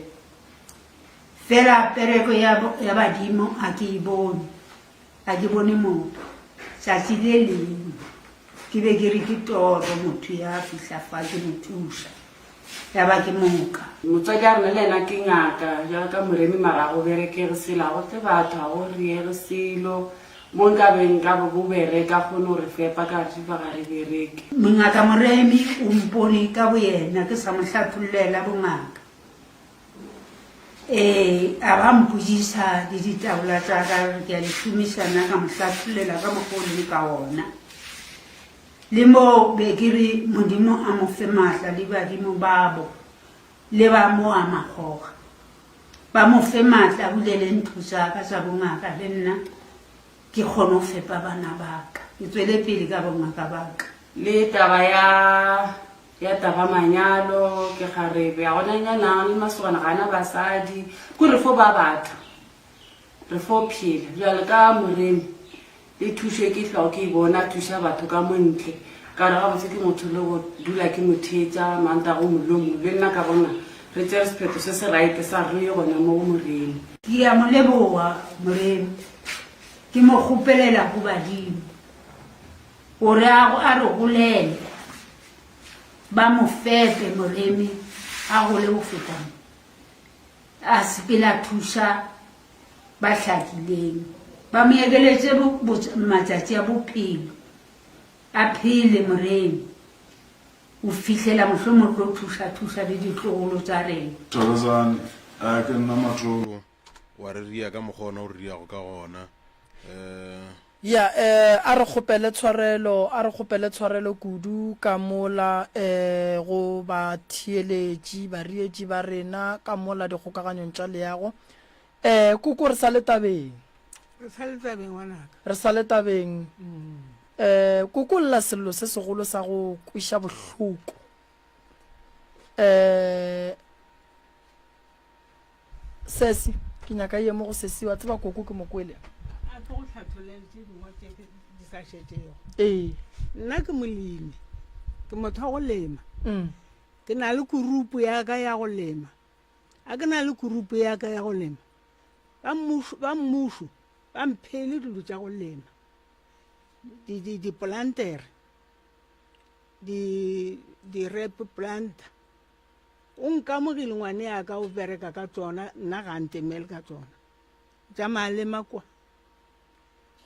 fela pereko ya badimo a ke bone motho tsatsi le lengwe ke be ke re ke toro motho ya fihla fa ke mo thusa ya ba ke moka motswadi a rena le ena ke ngaka jaaka Moremi mara go berekege sela go tle batho ga go riege selo mo nkabeng ka bo bereka kgone gore fepa ka rifa ga re bereke mongaka Moremi o mpone ka bo yena ke sa mo hlathollela bongaka a ba mpodisa le ditaola tsa ka ke a le šomišana ka mo hlathollela ka mogoleng ka ona le mo be ke re Modimo a mo fe maatla le badimo babo le ba mo a magoga ba mo fe maatla a bulele ntho tsa ka tsa bongaka le nna ke kgone go fepa bana baka ke tswele pele ka bongaka baka le taba ya taba manyalo ke kgarebe ya gona nyanang le masogana gana basadi ko re fo ba batho re fo phela jalo ka Moremi le thushe ke tlhao ke bona thusha batho ka montle ka re ga botse ke motho le go dula ke mothetsa manta go molomo le nna ka bona re tsere sephetho se se right sa re yo gona mo Moremi ke ya mo leboa Moremi ke mo kgopelela go badimo gore a re golele ba mo fepe Moremi a gole go feta a sepela thusha ba hlakileng ba mo ekeletse matsatsi a bophelo a phele Moremi o fihlela mohlomong tlo thuša le ditlogolo tsa rena Thokozane ke nna Matlo wa re ria ka mogona o riago ka gona ya a re kgopele tshwarelo kudu ka mola go ba thieletši barietši ba rena ka mola dikgokaganyong tša leago koko re sa le tabeng koko lla sello se segolo sa go kwiša bohloko sesi ke nyaka ye mo go sesi wa tseba koko ke mokwele nna ke molemi ke motho wa go lema ke na le kurupu ya ka ya go lema a ke na le kurupu ya ka ya go lema ba mmušo ba mphele dilo tša go lema di-plantere di-rep planter o nkamogile ngwane ya ka o bereka ka tsona nna ga ntemele ka tsona tša malema kwa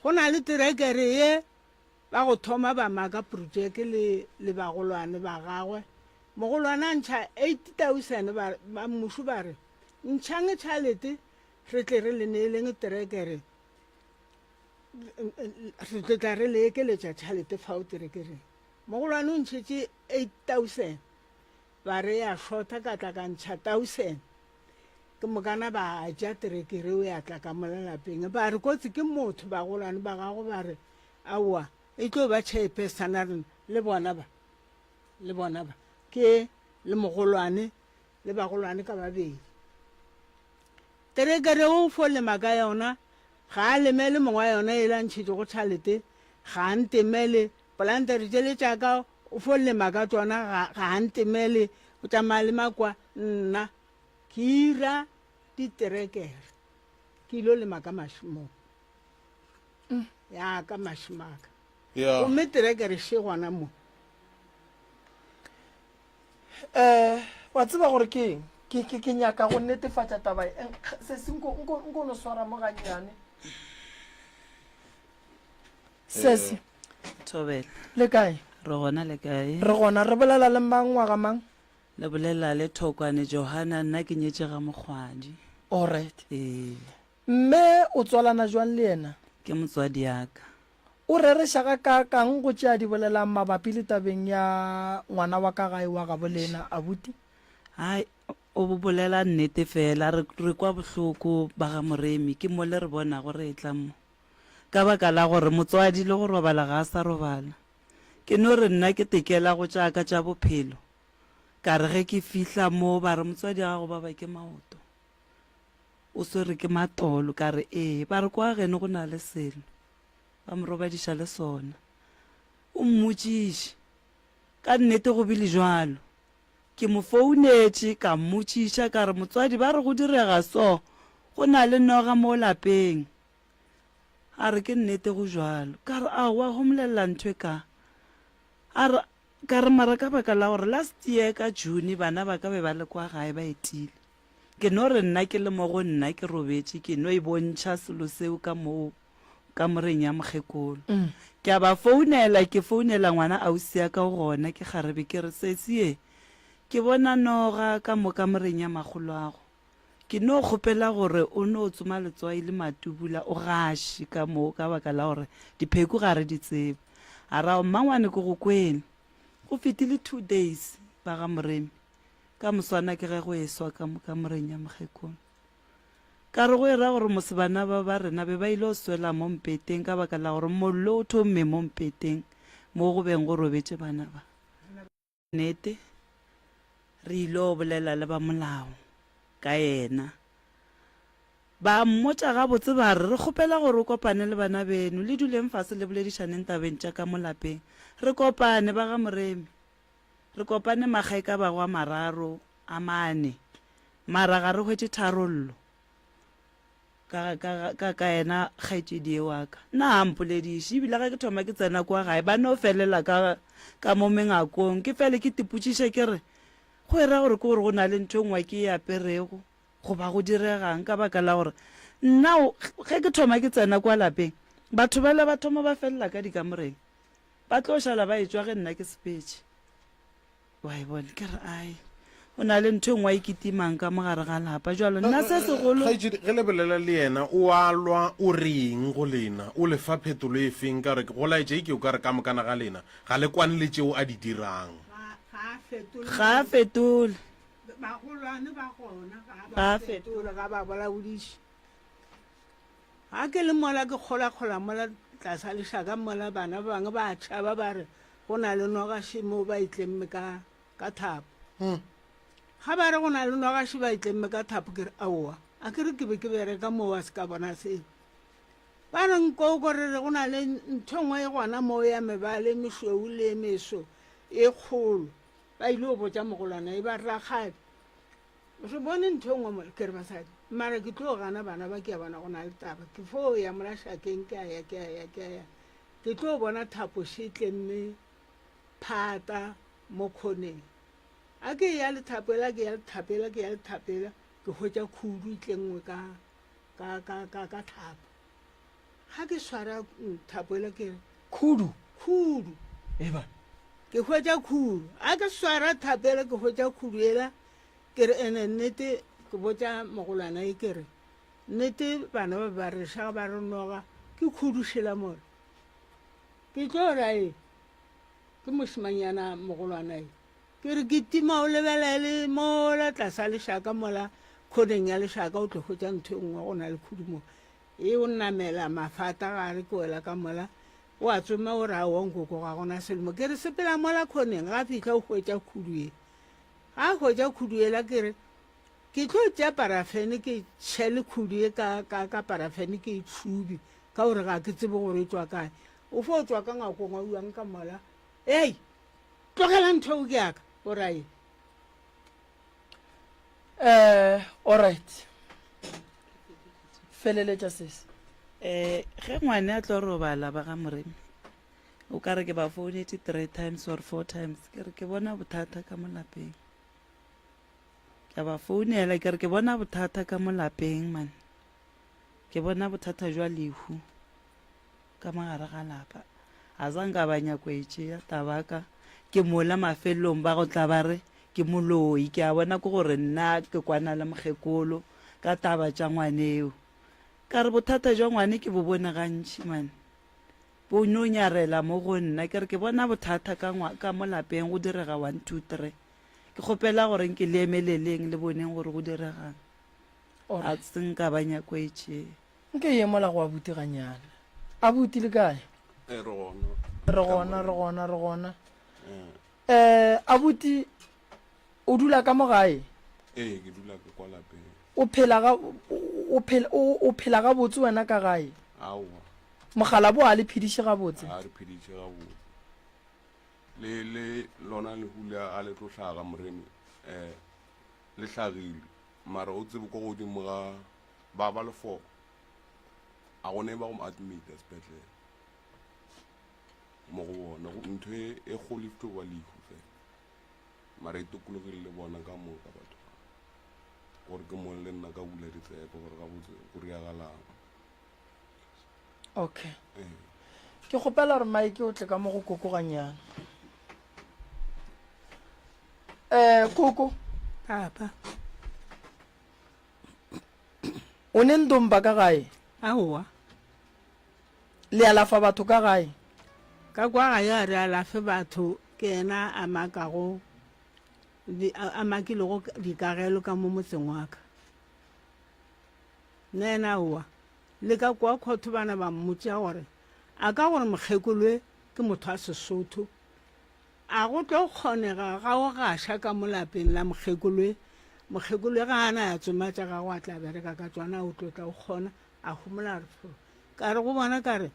go na le terekere ye ba go thoma ba maka projeke le bagolwane ba gagwe mogolwane a ntšha 80,000 ba mmušo ba re ntšhange tšhalete re tle re le neeleng terekere re tla re le ekeletša tšhalete fao terekereng mogolwane o ntšhetše 8,000 ba re ya shorta ka tla ka ntšha 1,000 ke mokana ba ja terekere o ya tla ka molalapeng ba re kotsi ke motho bagolwane ba gago ba re aowa e tlo ba chairperson a rena le bona ba ke le mogolwane le bagolwane ka babedi terekere o fo lema ka yona ga a lemele mongwe wa yona e lantšhitše go tšhalete ga a ntemele plantere tšele tšaka o fo lema ka tsona ga a ntemele o tšamalema kwa nna ke ira diterekere ke ilo lema ka mašimong ya ka mašimaka gomme terekere še gona mo wa tseba gore ke nyaka go netefatša taba sesi nko no swara mo gannyane sesi Thobela le kae re gona le kae re gona re bolela le mang ngwaga mang le bolela le Thokwane Johana nna ke nyetše ga Mokgwadi alright mme o tswalana jwang le yena ke motswadi yaka o rereša ka kang go tšea di bolelang mabapi le tabeng ya ngwana wa ka gae wa gabo lena abuti? hai o bolela nnete fela re kwa bohloko ba ga Moremi ke mo le re bona gore e tla mo ka baka la gore motswadi le go robala ga a sa robala ke no re nna ke tekela go tšaka tša bophelo ka re ge ke fihla mo ba re motswadi ga go ba ke maoto o swere ke matolo ka re ba re kwa gene go na le selo ba mo robadiša le sona o mmotšiše ka nnete go bile jwalo ke mo founetše ka mmotšiša ka re motswadi ba re go direga so go na le noga mo lapeng a re ke nnete go jwalo ka re aowa go molelela ntho e ka mara ka baka la gore last year ka June bana ba ka be ba le kwa gae ba etile ke no re nna ke le mo go nna ke robetše ke no e bontšha selo seo ka moreng ya mokgekolo ke a ba founela ke founela ngwana ausi ya ka gona ke kgarebe ke re sesie ke bona noga ka mo kamoreng ya magoloago ke no kgopela gore o no tsoma letswai le matubula o gaše ka mo ka baka la gore dipheko ga re di tsebe a ra mmangwane ke go kwene go fetile 2 days ba ga Moremi ka moswana ke ge go eswa ka mo kamoreng ya mokgekolo ka re go era gore mosebana ba rena be ba ile o swela mo mpeteng ka baka la gore mollo o thomme mo mpeteng mo go beng go robetse bana ba nnete re ile o bolela le ba molao ka yena ba mmotša gabotse ba re kgopela gore o kopane le bana beno le duleng fase le boledišaneng tabeng tša ka mo lapeng re kopane ba ga Moremi re kopane magae ka bagwa mararo a mane mara ga re hwetse tharollo ka yena kgaetšedi e wa ka nna ampolediše ebile ga ke thoma ke tsena kwa gae ba no felela ka mo mengakong ke fele ke tipotšiše ke re go era gore ke gore go na le ntho ngwa ke e aperego goba go diregang ka baka la gore nna ge ke thoma ke tsena kwa lapeng batho ba le ba thoma ba felela ka dikamoreng ba tlo šala ba etswa ge nna ke sepetše wa e bone ke re ai o na le ntho ngwa ikitimang ka mogare ga lapa jalo nna se segolo ge lebelela le yena o alwa o reng go lena o le fa phetolo e feng ka re go laetše ke o ka re ka mokana ga lena ga le kwane le tšeo a di dirang ga a fetole bagolwane ba gona Ga a fetola ga ba bolaodiše ga ke le mola ke kgolakgola mola tlasa lešaka mola bana ba bangwe ba tšhaba ba re go na le nogaše mo ba itlemme ka thapo ga ba re go na le nogaše ba itlemme ka thapo ke re aowa a ke re ke be ke bereka moo a se ka bona seo ba re nko korere go na le ntho ngwe e gona moo ya mebale mesweu le meso e kgolo ba ile o botša mogolwana e ba rrakgadi se bone ntho ngwe mo ke re basadi mara ke tlo gana bana ba ke ya bona go na le taba ke fo ya mola šakeng ke aya ke tlo bona thapo shetlemme phata mo khoneng a ke ya le thapela ke hwetša khudu itlengwe ka thapo ga ke swara thapela ke khudu eba ke hwetša khudu a ke swara thapela ke hwetša khudu ela ke re ene nnete ke botša mogolwana e ke re nnete bana ba ba rešaga ba re noga ke khudušela mola ke tlo rae ke mošimanyana mogolwana e ke re ke tima o lebelele mola tlasa lešaka mola khoneng ya lešaka o tlo hwetša ntho e nngwe go na le khudu mo e o nnamela mafata gare ke wela ka mola o a tsoma o re a wonkoko ga gona selemo ke re sepela mola khoneng ga fitlha o hwetša khudu e ga a hwetša khudu ela ke re ke tlo tša parafene ke tšhele khudu e ka parafene ke e tšhubi ka gore ga ke tsebe gore e tswa kae o fo o tswa ka ngakong a uang ka mola ei tlogela ntho o ke yaka o rae alright feleletša sese ge ngwane a tlo robala ba ga Moremi o ka re ke ba founetse 3 times or 4 times ke re ke bona bothata ka mo lapeng ke ba founela ke re ke bona bothata ka mo lapeng man ke bona bothata jwa lehu ka mogare ga lapa a zanga ba nyakwetše ya tabaka ke mola mafelong ba go tla ba re ke moloi ke a bona ke gore nna ke kwana le mokgekolo ka taba tša ngwaneo ka re bothata jwa ngwane ke bo bone gantši man bo no nyarela mo go nna ke re ke bona bothata ka mo lapeng go direga 1 2 3 ke kgopela gore ke le emeleleng le boneng gore go diregang a tseng ka banya kwetse nke ye mola go abuti ganyana abuti le kae re gona abuti o dula ka mo gae ke dula ke kwa lapeng o phela ga botse wena ka gae aowa mogala bo a le phediše ga botse a re pheditše ga botse le lona le hula a le tlo hlaga moremi le hlagile mara o tsebe ko godimo ga ba le 4 a gone ba go admit sepetlele mo go bona ntho e golifto ba lehu fe mara e tokologile le bona ka mo ka batho gore ke mo le nna ka bula ditsepo gore ga botse go riagalang okay ke gopela gore Mike o tle ka mo go kokoganyana koko papa o ne ndomba ka gae aowa le alafa batho ka gae ka kwa ga ya re alafe batho ke ena a makago a makilego dikagelo ka mo motseng wa ka nena owa le ka kwa khotho bana ba mmotsa gore a ka gore mokgekolwe ke motho a Sesotho a go tlo kgonega ga o gasha ka molapeng la mokgekolwe ga ana ya tsomatsa ga go a tla bereka ka tswana o tlotla o kgona a humola re fo ka re go bona ka re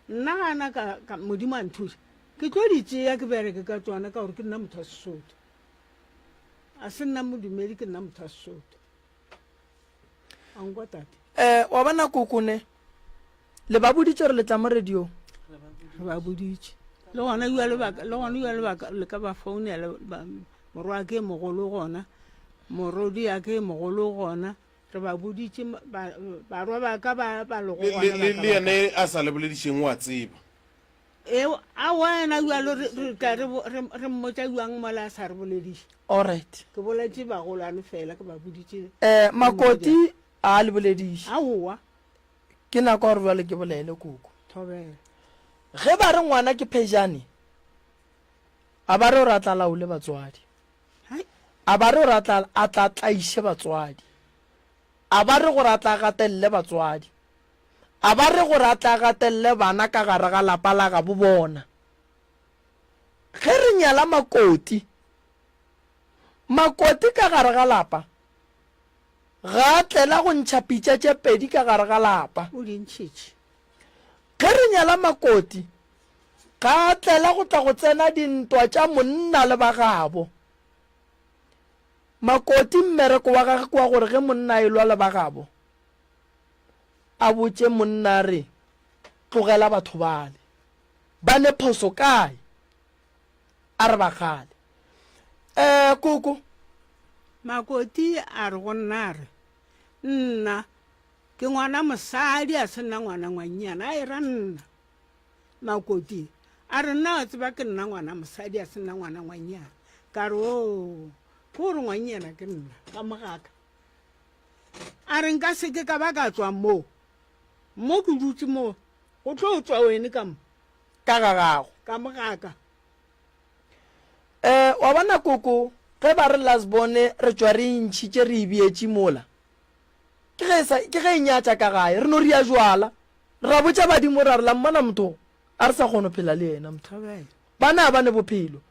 nna gana ka modimo a nthuša ke tlo di tšea ke bereke ka tswana ka gore ke nna motho a Sesotho a se nna modumedi ke nna motho a Sesotho a nkwa tate wa bona kokone le ba boditse re le tla mo radio re ba boditse le gona ya lebaka le ka ba phone ya morwa ke mogolo gona morodi ya ke mogolo gona re ba boditse ba rwa ba ka ba lo go le yene a sa le boledišeng wa tseba a wena yalo re mmotsa yuang mola sa re bolediše alright ke boletse ba golane fela ke ba boditse makoti a le bolediše aowa ke nako gore bjale ke bolele koko thobela ge ba re ngwana ke phejane a ba re o ratla laole batswadi a ba re o ratla a tla tlaiše batswadi a ba re gore a tla gatelele batswadi a ba re gore a tla gatelele bana ka gare ga lapa la ga bo bona ge re nyala makoti ka gare ga lapa ga tlela go ntšha pitša tše pedi ka gare ga lapa o dintšhitše ge re nyala makoti ga tlela go tla go tsena dintwa tša monna le ba gabo makoti mmereko wa gage kwa gore ge monna e lwa le ba gabo a botše monna re tlogela batho bale ba ne phoso kae a re bagale koko makoti a re go nna re nna ke ngwana mosadi a se nna ngwana ngwannyana a e ra nna makoti a re nna a tseba ke nna ngwana mosadi a se nna ngwana ngwannyana ka re o ke gore ngwannyana ke nna ka mogaka a re nka seke ka ba ka tswa mo ke dutse mo go tlo tswa wene ka mo ka gagago ka mogaka wa bona koko ge ba re lasbone re tswa re ntšhitše re ebietše mola ke ge e nyatša ka gae re no re ya jwala ra botša badimo ra re la mmana motho a re sa kgone phela le yena motho bana ba ne bophelo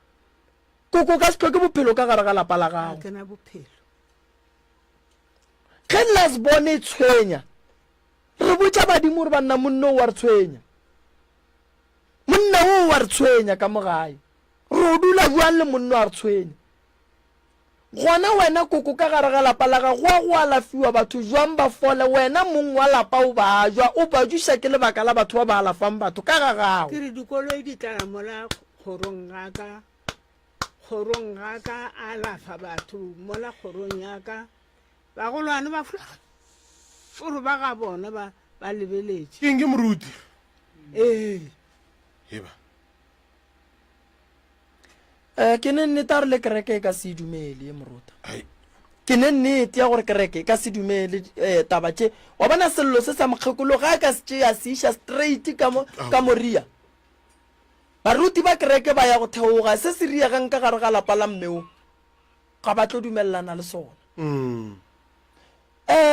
koko ka se tlhoke bophelo ka gare ga lapa la gago ke na bophelo ge lasbone e tshwenya re botša badimo gore banna monna o wa re tshwenya monna o wa re tshwenya ka mogae re o dula jwang le monna wa re tshwenya gona wena koko ka gare ga lapa la gago go alafiwa batho jwang ba fole wena mong wa lapa o ba jwa o ba juša ke lebaka la batho ba ba alafang batho ka ga gago ke re dikoloi di tlala mola kgorong ga ka a alafa batho mola kgorong ya ka bagolwane ba folo ba ga bona ba lebeletše ke eng ke moruti eba ke ne nnete a re le kereke e ka se dumele ye moruta ke ne nnete ya gore kereke e ka se dumele taba tše wa bona sello se sa mokgekolo ga a ka se tše ya se iša straight ka moria baruti ba kereke ba ya go theoga se se riegang ka gare ga lapa la mmeo ga ba tlo dumelelana le sona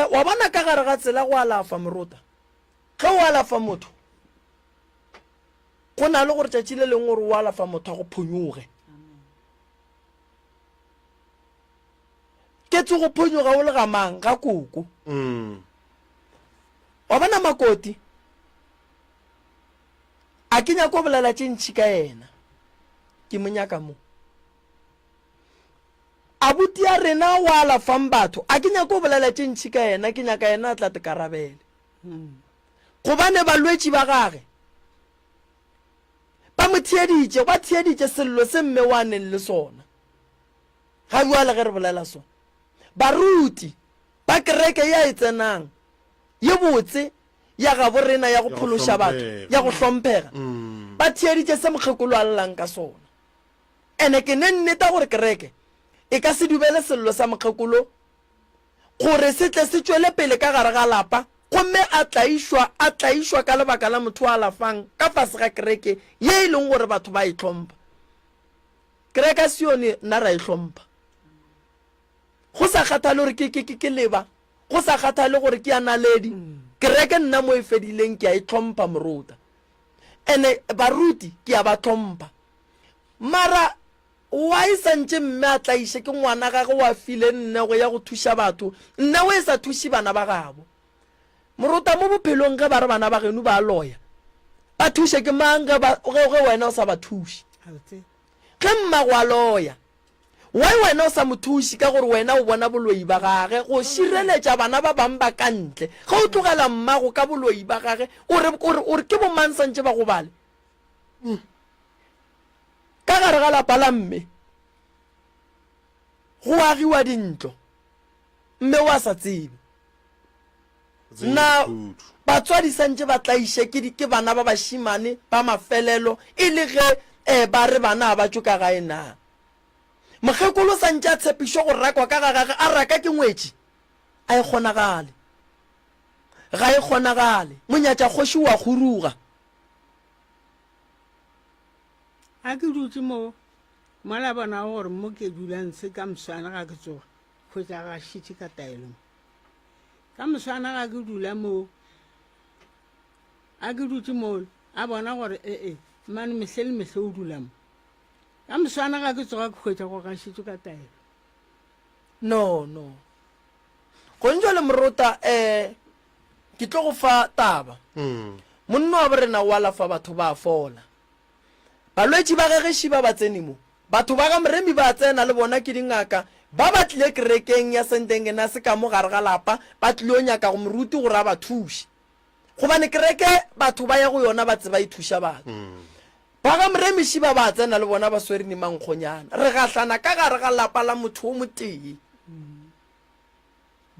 wa bona ka gare ga tsela go alafa moruta ge o alafa motho go na le gore tšatši le leng gore o alafa motho a go phonyoge ke tse go phonyoga o le gamang ga koko wa bona makoti a ke nyako bolela tše ntšhi ka ena ke monyaka mo abuti ya rena o alafang batho a ke nyako bolela tše ntšhi ka ena ke nyaka ena a tla te karabele gobane balwetši ba gage ba mo thieditše ba thieditše sello se mme wa neng le sona ga bua le ge re bolela sona baruti ba kereke ya e tsenang ye botse ya ga borena ya go phološa batho ya go hlomphega ba thieditše se mokgekolo a llang ka sona ene ke ne nneta gore kereke e ka se dubele sello sa mokgekolo gore se tle se tšwele pele ka gare ga lapa gomme a tlaišwa ka lebaka la motho a lafang ka fase ga kereke ye e leng gore batho ba e hlompa kereke se yone nna ra e hlompa go sa kgathale gore ke leba go sa kgathale gore ke a naledi kereke nna mo e fedileng ke a e hlompa moruta ene baruti ke a ba hlompa mara wa e santše mme a tlaiše ke ngwana gage wa file nne go ya go thuša batho nne o e sa thuše bana ba gabo moruta mo bophelong ge ba re bana ba geno ba loya ba thuše ke mang ge wena o sa ba thuše ge mmago a loya why wena o sa mo thuše ka gore wena o bona boloi ba gage go šireletša bana ba bang ba ka ntle ge o tlogela mmago ka boloi ba gage o re ke bomang santše ba go bale ka gare ga lapa la mme go agiwa dintlo mme wa sa tsebe na batswadi santše ba tlaiše ke bana ba bašimane ba mafelelo e le ge ba re bana ba tšo ka gae na mokgekolo santše a tshepišo go rakwa ka gagage a raka ke ngwetši a e kgonagale ga e kgonagale monyatša kgoši wa kgoruga a ke dutse mo mola bona gore mo ke dulang se ka moswana ga ke tsoga kgwetsa ga šitše ka taelong ka moswana ga ke dula mo a ke dutse mo a bona gore mane mehle le mehle o dula mo ka moswana ga ke tsoga ke kgwetsa go ga šitše ka taelo no go ntšwa le moruta ke tlo go fa taba monna wa borena o alafa batho ba fola balwetši ba gegešo ba ba tsene mo batho ba ga moremi ba tsena le bona ke dingaka ba batlile kerekeng ya senteng ena se ka mo gare ga lapa ba tlile o nyaka go moruti gore a ba thuše gobane kereke batho ba ya go yona ba tseba e thuša batho ba ga moremiši ba ba tsena le bona ba swerene mankgonyana re gahlana ka gare ga lapa la motho o motee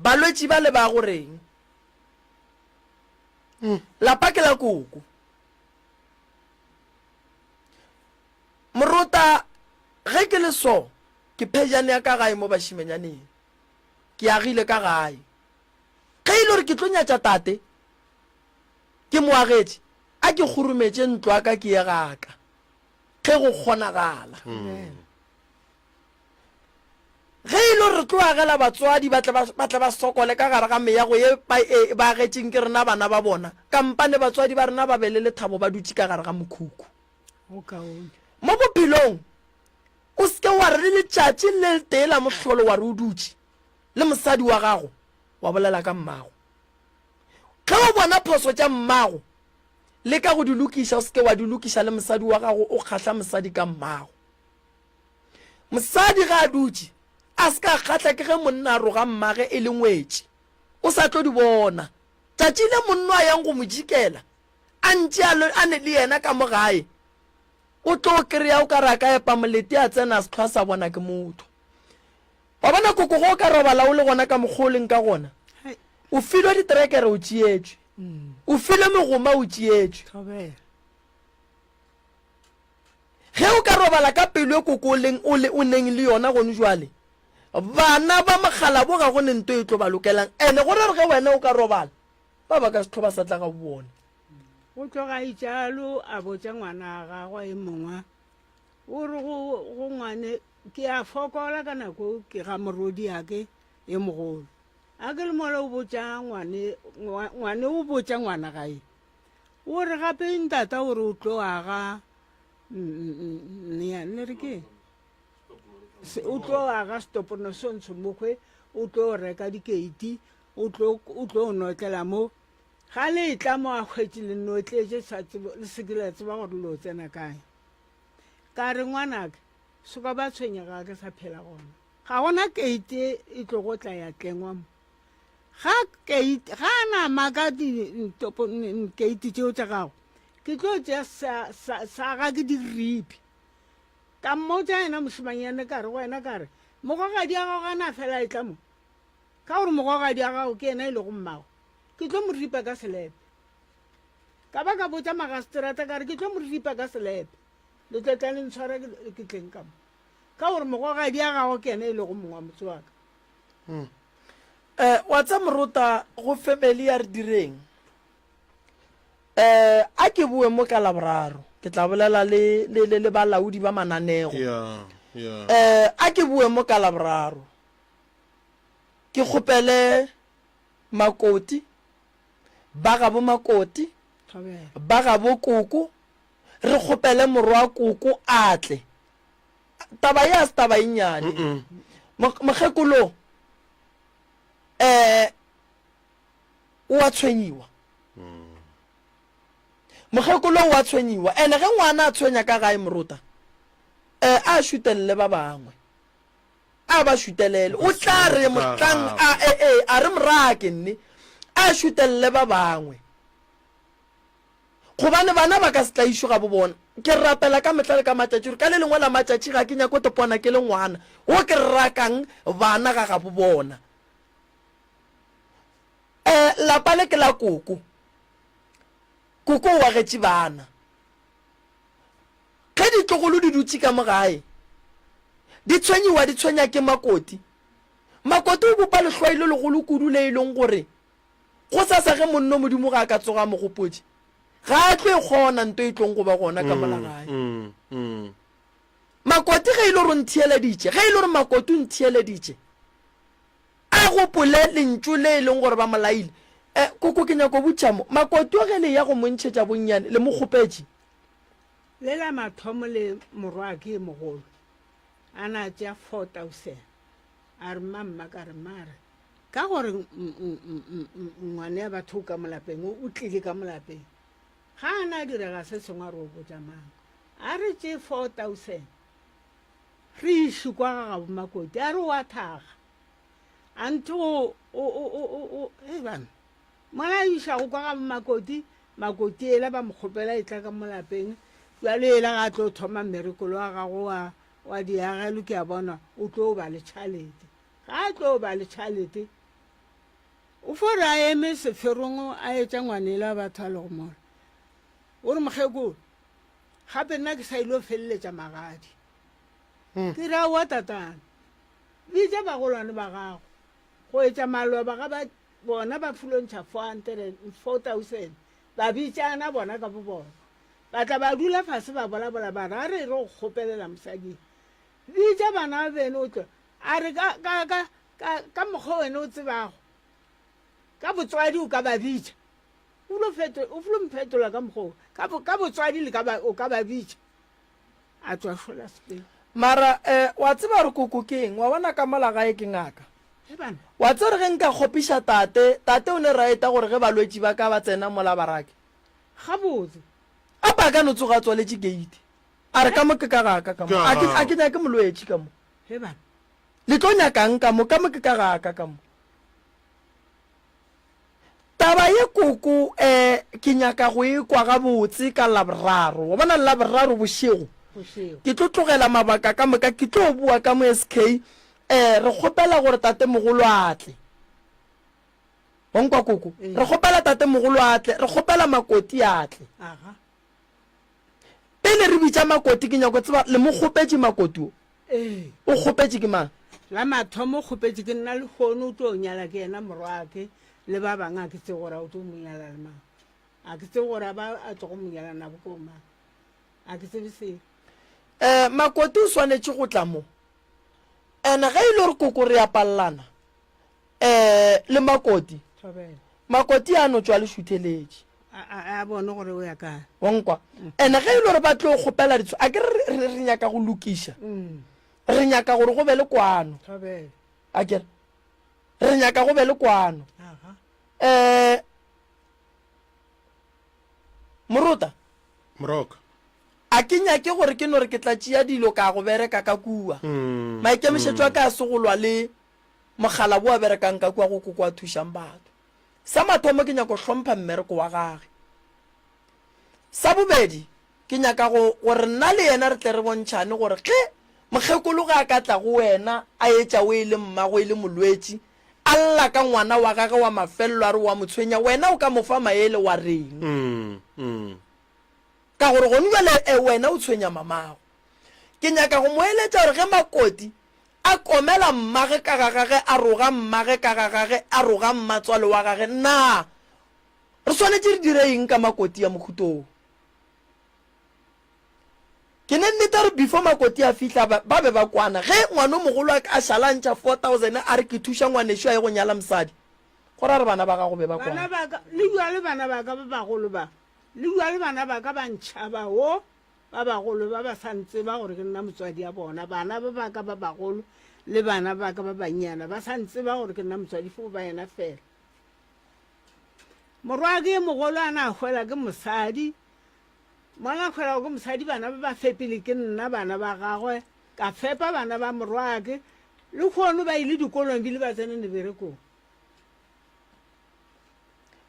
balwetši ba le ba goreng lapa ke la koko moruta ge ke le so ke phejane ya ka gae mo bašimenyaneng ke agile ka gae ge ile gore ke tlo nyatša tate ke moagetše a ke kgorumetše ntlo a ka ke ye gaka ge go kgonagala ge ile gore re tlo agela batswadi ba tle ba sokole ka gare ga meyago ye ba agetšeng ke rena bana ba bona kampane batswadi ba rena ba be le lethabo ba dutše ka gare ga mokhukhu mo bophelong o seke wa re le letšatši le tee la mohlolo wa re o dutše le mosadi wa gago wa bolela ka mmago ge o bona phoso tša mmago le ka go di lokiša o seke wa di lokiša le mosadi wa gago o kgahlwa mosadi ka mmago mosadi ga a dutše a se ka kgahlwa ke ge monna a roga mmage e le ngwetši o sa tlo di bona tšatši le monna a yang go mo jikela a ntše a ne le yena ka mo gae o tlo kry-a o ka raka epa molete a tsena a setlhwa sa bona ke motho wa bona koko go o ka robala o le gona ka mokgoleng ka gona o filwe diterekere o tšeetšwe o filwe megoma o tšeetšwe ge o ka robala ka pelo e koko o neng le yona gone jwale bana ba mogala bo ga go ne nto e tlo ba lokelang ene gore re ge wena o ka robala ba ba ka setlho ba sa tla ga bone go tloga itšalo a botsa ngwana ga gagwe e mongwe o re go ngwane ke a fokola ka nako ke ga morodi yake e mogolo a ke le mola o botsa ngwane o botsa ngwana gae o re gape ntata o re o tlo aga ne re ke o tlo aga stopono sontsho mokgwe o tlo reka dikeiti o tlo notlela mo ga le tla mo a kgwetse le notletse le sekile tseba gore lo tsena kae ka re ngwanaka soka ba tshwenyega ke sa phela gona ga gona keite e tlo go tla ya tlengwa mo ga na maka keite tseo tsa gago ke tlo tšea sa ga ke diripi ka mmotsa ena mosimanyane ka re go wena ka re mogogadi a gago a na fela e tla mo ka gore mogogadi a gago ke ena e le go mmago ke tlo mo ripa ka selepe ka ba ka botsa magaseterata ka re ke tlo mo ripa ka selepe le tletla le ntshwara ke tleng ka mo ka gore mogogadi a gago ke ena e le go mongwa motse wa ka wa tsa morota go family ya re direng a ke bue mo ka laboraro ke tla bolela le balaodi ba mananego a ke bue mo ka laboraro ke kgopele makoti ba ga bo makoti ba ga bo koko re kgopele morwa wa koko atle taba ya se taba inyane mogekolo wa tshwenyiwa mogekolo wa tshwenyiwa ene ge ngwana a tshwenya ka gae morota a shutelele ba bangwe a ba shutelele o tla re motlang a re morake nne a shutelele ba bangwe gobane bana ba ka se tla išu ga bo bona ke rapela ka metla le ka matšatši gore ka le lengwe la matšatši ga ke nyako topona ke le ngwana o ke rakang bana ga ga bo bona lapa le ke la koko wa getše bana ge ditlogolo di dutse ka mogae di tshwenya ke makoti o bopa lehlwai le legolo kudu le e leng gore go sa ge monno modimo ga a ka tsoga mogopodi ga a tlo e kgona nto e tlong go ba gona ka molagae makoti ge e le gore ntheeleditše ge e le gore makoti o ntheeleditše a gopole lentšu le e leng gore ba molaile koko ke nyako botšamo makoti o ge le ya go montšhetša bonnyane le mokgopetše le la mathomo le morwa ke mogolo a na tšea 4,000 a re mamma ka re mare ka gore ngwane ya batho ka molapeng o tlile ka molapeng ga a na direga se sengwe a re o botsa mang a re tšee 4,000 re iše kwa ga gabo makoti a re wa thaga a ntho bana mola a išago kwa gabo makoti ela ba mokgopela e tla ka molapeng jale ela ga tlo thoma mmerekolo wa gago wa diagelo ke a bona o tlo ba le tšhalete ga a tlo ba le tšhalete o fore a eme seferong a etša ngwanela batho a le go mola o re mogekolo gape nna ke sa ile o feleletša magadi ke ra wa tatana bitša bagolwane ba gago go etša maloba ga bona ba fulontšha 4,000 ba bitšana bona ka bo bona ba tla ba dula fase ba bolabola bana a re go kgopelela mosading bitša bana ba bene o tlo a re ka mokgwa wene o tsebago ka botswadi o ka ba bitša o folo mphetola ka mokgwa ka botswadi o ka ba bitša a tswa fola sepeng mara wa tseba re koko ke eng wa bona ka molagae ke ngaka wa tse re ge nka kgopiša tate o ne raeta gore ge balwetši ba ka ba tsena mola barake gabotse a pa ka no tsoga tswaletše gate a re ka mo ke ka gaka ka mo a ke nyake molwetši ka mo le tlo nyakang ka mo ke ka gaka ka mo taba ye koko ke nyaka go e kwa gabotse ka laboraro wa bona laboraro bošego ke tlo tlogela mabaka ka moka ke tlo bua ka mo SK re kgopela gore tate mogolo atle onkwa koko re kgopela tate mogolo atle re kgopela makoti atle pele re bitša makoti ke nyako tseba le mo kgopetše makoti o kgopetše ke mang la mathomo kgopetše ke nna le kgone o tlo nyala ke ena morwake le ba bangwe a ke tse gore o tlo mo nyala le mang a ke tse gore ba a tlo go monyalana bokoma a ke tsebe se makoti o swanetse go tla mo ene ge ile re koko re ya pallana le makoti a no tswa le shutheletše a bone gore o ya kae onkwa ene ge ile re ba tlo kgopela ditso a ke re nyaka go lokiša re nyaka gore go be le kwano a kere re nyaka go be le kwano moroka a ke nyake gore ke no re ke tla tšea dilo ka go bereka ka kua maikemišetšo a ka se go lwa le mogala bo a berekang ka kua go koko a thušang batho sa mathomo ke nyaka go hlompha mmereko wa gage sa bobedi ke nyaka gore nna le yena re tle re bontšhane gore ge mokgekolo ga a ka tla go wena a etša o e le mmago e le molwetši a lla ka ngwana wa gage wa mafelelo a re wa motshwenya wena o ka mofa maele wa reng ka gore gone jale wena o tshwenya mamago ke nyaka go moeletša gore ge makoti a komela mmage ka ga gage a roga mmage ka ga gage a roga mmatswale wa gage nna re swanetse re dire eng ka makoti ya mokhutong ke ne nnete re before makoti a fihla ba be ba kwana ge ngwana o mogolo a šalantšha 4,000 a re ke thuša ngwanešo a ye go nyala mosadi gore a re bana ba gago be ba kwana le bua le bana ba ka ba bagolo ba le bua le bana ba ka ba ntšhaba wo ba bagolo ba ba santse ba gore ke nna motswadi ya bona bana ba ba ka ba bagolo le bana ba ka ba banyana ba santse ba gore ke nna motswadi fo ba yena fela morwa ke mogolo a na hwela ke mosadi mwana hwela ke mosadi bana ba ba fepile ke nna bana ba gagwe ka fepa bana ba morwake le kgono ba ile dikolong bile ba tsene ne berekong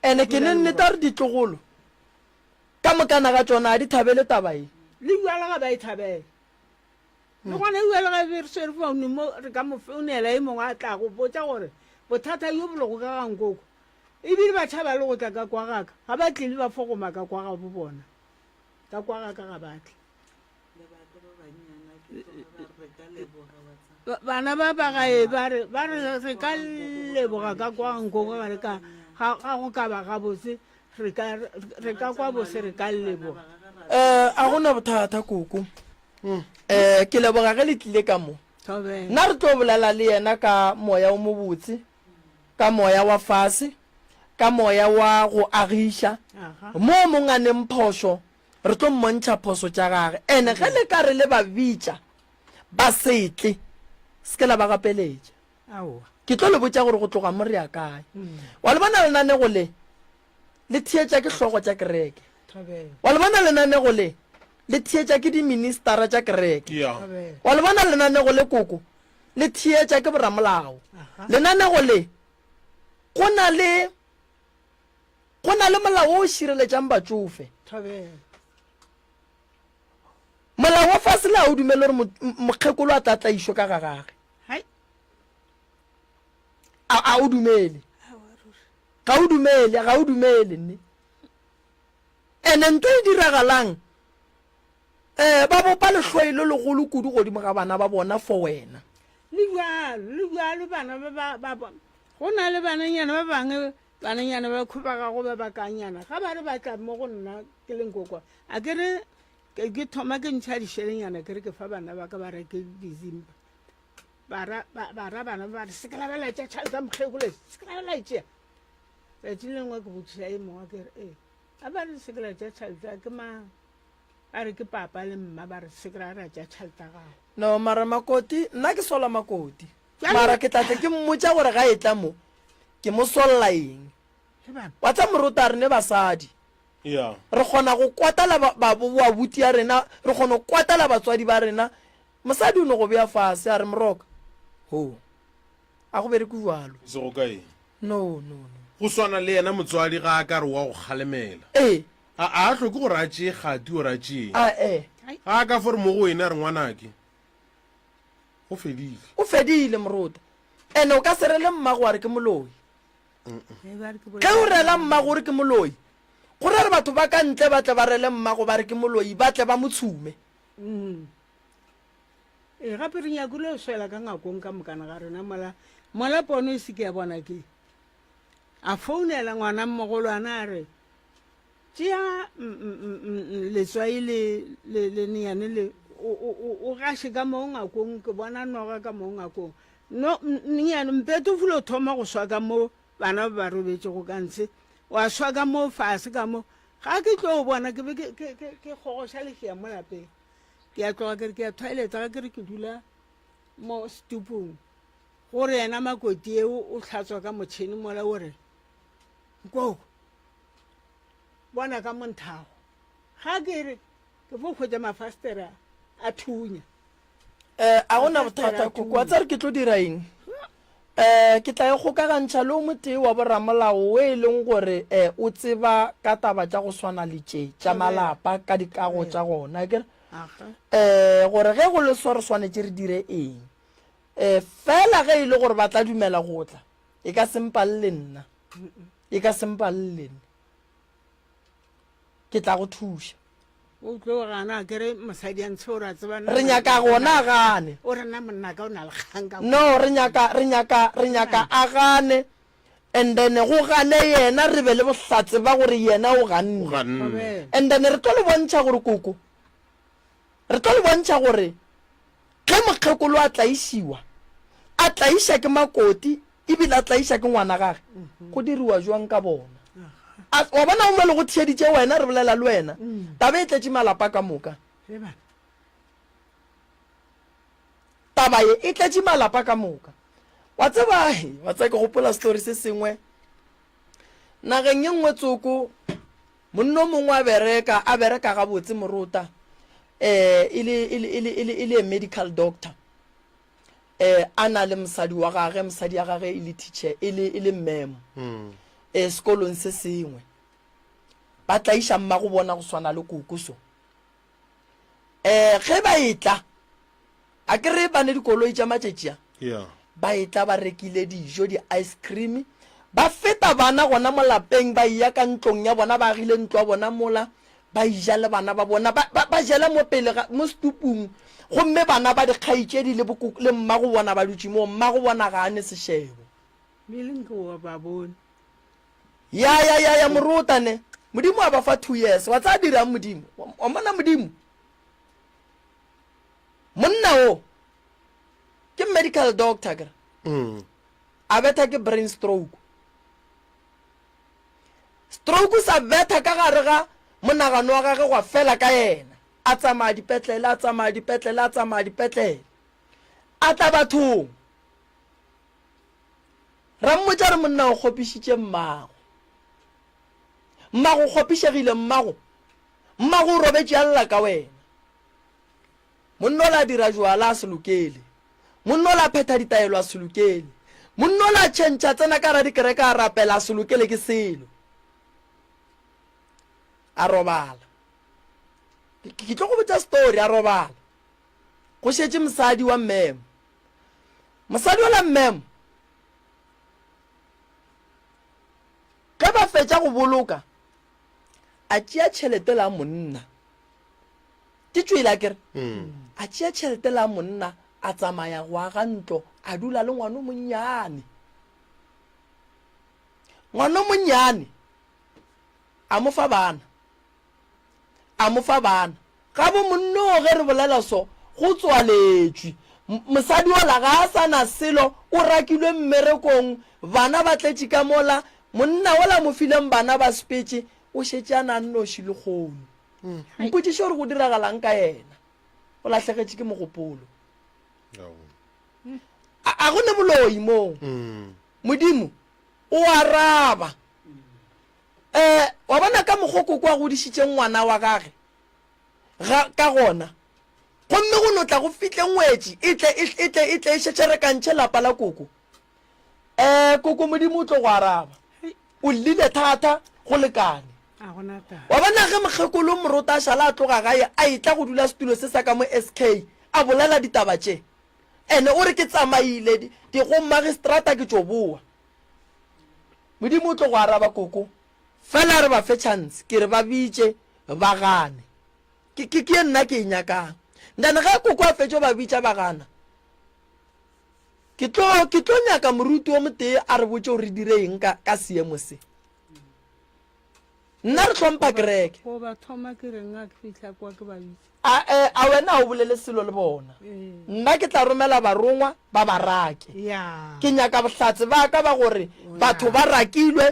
ene ke ne nnete re ditlogolo ka mokana ga tsona a di thabele tabae le bjala ga ba e thabele le gona e bjala ga re swere founu mo re ka mo founela e mongwe a tla go botsa gore bothata yo bologo ka gankoko ebile ba tšhaba le go tla ka kwa gaka ga ba tlile ba fogoma ka kwa ga bo bona ka kwa gaka ga batle bana ba bagae ba re re ka leboga ka kwa gankoko ga re ka ga go ka ba gabotse re ka kwa bose re ka leboga a gona bothata koko ke leboga ge le tlile ka mo nna re tlo bolela le yena ka moya o mobotse ka moya wa fase ka moya wa go agiša mo monganeng phoso re tlo mmontšha phoso tša gage ene ge le ka re le ba bitša ba setle se ke la ba gapeletša ke tlo le botša gore go tloga mo re ya kae wa le bona lenanego le thietša ke hlogo tša kereke wa le bona lenanego le thietša ke diministara tša kereke wa le bona lenanego le koko le thietša ke boramolao lenanego le go na le molao o šireletšang batsofe molao wa fase le a o dumele gore mokgekolo a tlatlaišo ka ga gage a o dumele ga o dumele nne ene ntho e diragalang ba bopa lehlwai le legolo kudu godimo ga bana ba bona for wena le bjalo bana ba go na le bananyana ba bangwe bananyana ba khupagago ba bakanyana ga ba re batla mo go nna ke leng kokwa a kere ke thoma ke ntšha dišhelenyana kere ke fa bana ba ka ba reke dizimba bara bana ba re sekela ba laetša tšhaleta mokgekole sekela ba laetšea letši lengwe ke botšiša e mongwe kere a ba re sekela tša tšhaleta ke mang a re ke papa le mma ba re sekela ra tša tšhaleta gago no mara makoti nna ke sola makoti mara ke tlatle ke mmotša gore ga e tla mo ke mo solla eng wa tsa morota re ne basadi re kgona go kwatala babuti ya rena re kgona go kwatala batswadi ba rena mosadi o ne go beya fase a re moroka ho a go bere kualo se go kae no go swana le yena motswadi ga a ka re wa go kgalemela a tlhoke gore a tšee kgati o re a tšee ga a ka fore mo go wena re ngwanake o fedile morota ene o ka serele mmago wa re ke moloi ge o rela mmago o re ke moloi gore re batho ba ka ntle ba tle ba rele mmago ba re ke moloi ba tle ba motshume gape re nyakile o swela ka ngakong ka mokana ga rena mola pono e seke ya bona ke a founela ngwana mmogolo ana a re tšea letswai le neane le o gaše ka mo ngakong ke bona noga ka mo ngakong no neane mpeto fulo thoma go swa ka mo bana ba robetse go kantse wa swa ka mo fase ka mo ga ke tlo o bona ke be ke gogoša legia mo lapeng ke a tloga kere ke ya toileta ga kere ke dula mo stupong gore yena makoti eo o tlhatswa ka motšhini mola ore nkoko bona ka monthago ga kere ke fo kgwetsa mafastera a thunya a gona bothata koko wa tsare ke tlo dira eng ke tla e gokagantšha le o motee wa boramolao o e leng gore o tseba ka taba tša go swana le tša malapa ka dikago tša gona kere gore ge go le so re swanetse re dire eng fela ge e le gore ba tla dumela go tla e ka sempalele nna e ka sempalele nna ke tla go thuša o tlo gana kere mosadi a ntshe ore a tsebana re nyaka gona a gane o rena monna ka o na le kgang ka no re nyaka a gane and then go gane yena re be le bohlatse ba gore yena o ganne and then re tlo le bontšha gore koko re tlo le bontšha gore ge mokgekolo a tlaišiwa a tlaiša ke makoti ebile a tlaiša ke ngwana gage go diriwa jwang ka bona wa bona o mo le go thieditše wena re bolela le wena taba e tletše malapa ka moka taba ye e tletše malapa ka moka wa tseba ke gopola story se sengwe nageng ye nngwe tsoko monno mongwe a bereka gabotse morota e le medical doctor a na le mosadi wa gage mosadi ya gage e le teacher e le mmemo sekolong se sengwe ba tlaiša mma go bona go swana le kokoso ge ba etla a kere ba ne dikoloi tša matšetšea ba etla ba rekile dijo di-ice cream ba feta bana gona mo lapeng ba iya ka ntlong ya bona ba agile ntlo ya bona mola ba ija le bana ba bona ba jela mo pele mo stupung gomme bana ba dikgaitšedi le mma go bona ba dutše mo mma go bona ga ane sešebo ya morotane modimo a ba fa 2 years wa tsa dirang modimo wa mona modimo monna o ke medical doctor kere a betha ke brain stroke sa betha ka gare ga monagano wa gage gwa fela ka yena a tsamaya dipetlele a tla bathong ra mmotša re monna o kgopišitše mmago kgopišegile mmago o robetše a lla ka wena monna o la dira jwala a se lokele monna o la phetha ditaelo a se lokele monna o la tšhentšha tsena ka ra dikereka a rapela a se lokele ke selo a robala ke tlo go botsa story a robala go šetše mosadi wa mmemo mosadi wa la mmemo ge ba fetša go boloka a tšea tšhelete la monna ke tswela kere a tšea tšhelete la monna a tsamaya go aga ntlo a dula le ngwana monnyane a mo fa bana ga bo monno ge re bolela so go tswaletšwe mosadi ola ga a sana selo o rakilwe mmerekong bana ba tletše ka mola monna ola mo fileng bana ba spetse o šetše a na nnoši le kgono mpotšiše gore go diragalang ka yena o latlhegetše ke mogopolo a go ne boloi moo modimo o araba wa bona ka mogokoko a godišitše ngwana wa gage ka gona gomme go notla go fihle ngwetši e tle e šetšerekantšhe lapa la koko koko modimo o tlo go araba o llile thata go lekane wa bona ge mokgekolo morota a šala a tloga gae a etla go dula setulo se sa ka mo SK a bolela ditaba tše ene o re ke tsamaile di go magistrata ke tšo boa modimo o tlo go araba koko fela re ba fe chance ke re ba bitše ba gane ke nna ke e nyakang ndane ga koko a fetšo ba bitša ba gana ke tlo nyaka moruti o motee a re botše o re direng ka seemo se nna re tlhompha kereke go ba thoma ke reng a ke fitlha kwa ke ba bitse a wena o bolele selo le bona nna ke tla romela barongwa ba barake ya ke nyaka bohlatse ba ka ba gore batho ba rakilwe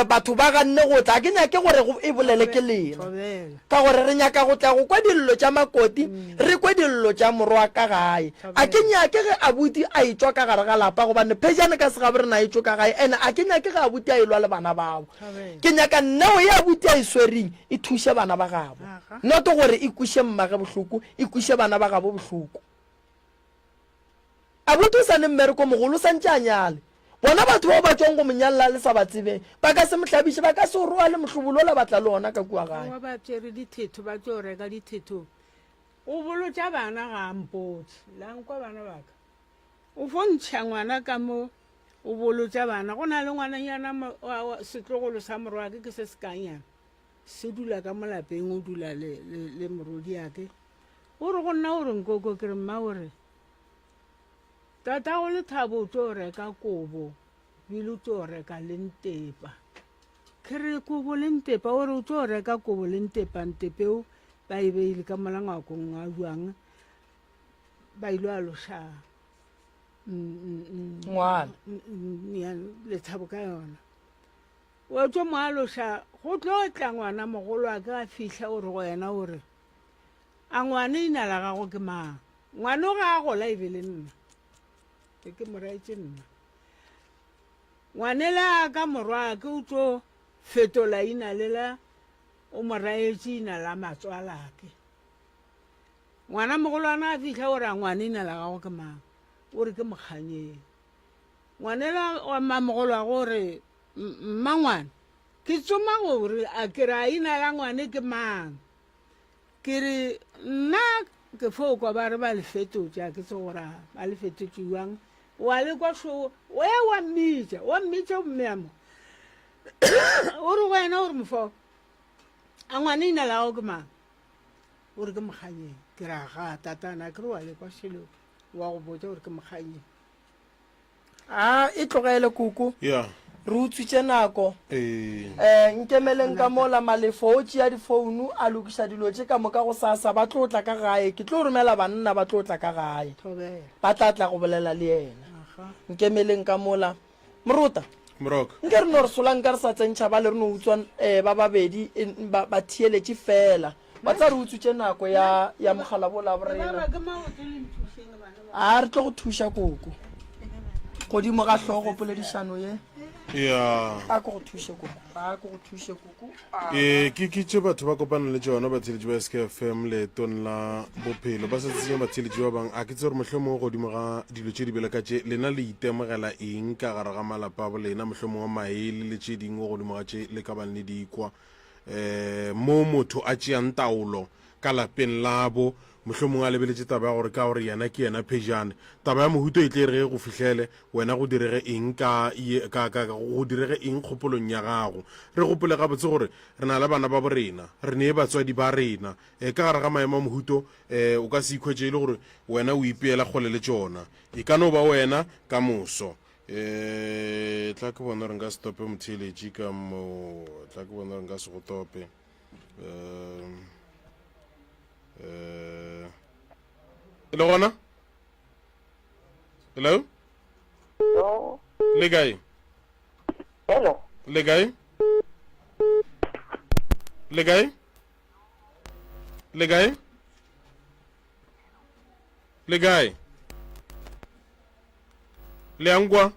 batho ba ganne go tla ke nyake gore e bolele ke lena thobela ka gore re nyaka go tla go kwa dillo tša makoti re kwe dillo tša morwa ka gae a ke nyake ge abuti a etswa ka gare ga lapa gobane phejane ka segabe re na etswe ka gae and a ke nyake ge abuti a elwa le bana bao ke nyaka nneo ye abuti a e swereng e thuše bana ba gabo not gore e kuše mmage bohloko e kuše bana ba gabo bohloko abuti o sa ne mmereko mogolo o santse a nyale bona batho bao ba tswang go monyalela le sa ba tsebeng ba ka se mohlabiše ba ka se o roa le mohlobolola batla le ona ka kua gae wa ba tsere dithetho ba tlo reka dithetho o bolotša bana ga mpotse lankwa bana baka o fontšha ngwana ka mo o bolotša bana go na le ngwananyana setlogolo sa morwake ke se sekanyana se dula ka molapeng o dula le morodi yake o re go nna o re nkoko ke re mma ore tata go le thabo o tlo reka kobo bile o tlo reka le ntepa ke re kobo le ntepa o re o tlo reka kobo le ntepa ntepeo ba e beile ka molangwakong a buang ba ilo a loša ngwana lethabo ka yona o tlo mo a loša go tlo tla ngwana mogolo a ka fitlha o re go yena o re a ngwane ina la gago ke mang ngwane o ga a gola e be le nna ke moraetse nna ngwane la ka morwa ke o tlo fetola ina lela o moraetse ina la matswalake ngwana mogolwana a fitlha o re a ngwane ina la gago ke mang o re ke mokganyeng ngwane la wa mamogolo a gore mmangwane ke tsoma gore a ke re a ina la ngwane ke mang ke re nna ke fokwa ba re ba le fetotse a ke tse gore ba le fetotse jwang wa le kwa sho we wa mmitša mmeamo o re wena o re mofo a ngwane ina la gago ke mang o re ke mokganyeng ke re aga tatana ke re wa le kwa shelo wa go botsa gore ke mokganyeng e tlogele koko ya re utswitše nako ee nkemeleng ka mola malefo o tšea difounu a lokiša dilo tše ka moka go sasa ba tlo tla ka gae ke tlo romela banna ba tlo tla ka gae thobela ba tla tla go bolela le yena nkemeleng ka mola moruta moroka nke re no re sola nka re sa tsentšha ba le re no utswa ba babedi ba thieletše fela ba tla re utswitše nako ya mogala bola borena a re tlo go thuša koko godimo ga tlhogo poledišano ye ya a ko go thuše koko ke tše batho ba kopana le tšona batheletši ba SKFM leetong la bophelo ba sa tsenya batheletši ba bangwe a ke tse gore mohlomongwe godimo ga dilo tše di bele ka tše lena le itemogela eng ka gare ga malapa a bolena mohlomongwe maele le tše dingwe godimo ga tše le ka bane le dikwa mo motho a tšeang taolo ka lapeng labo mohlomongwe a lebeletše taba ya gore ka gore yena ke yena phejane taba ya mohuto e tle re go fihlele wena go direge eng go direge eng kgopolong ya gago re gopole gabotse gore re na le bana ba borena re ne batswadi ba rena ka gare ga maemo a mohuto o ka se ikhwetse e le gore wena o ipeela kgole le tšona e ka no ba wena ka moso tla ke bona gore nka se tope motheletši ka mo tla ke bona gore nka se go tope le gona hello le kae le kae le kae le kae le kae le angwa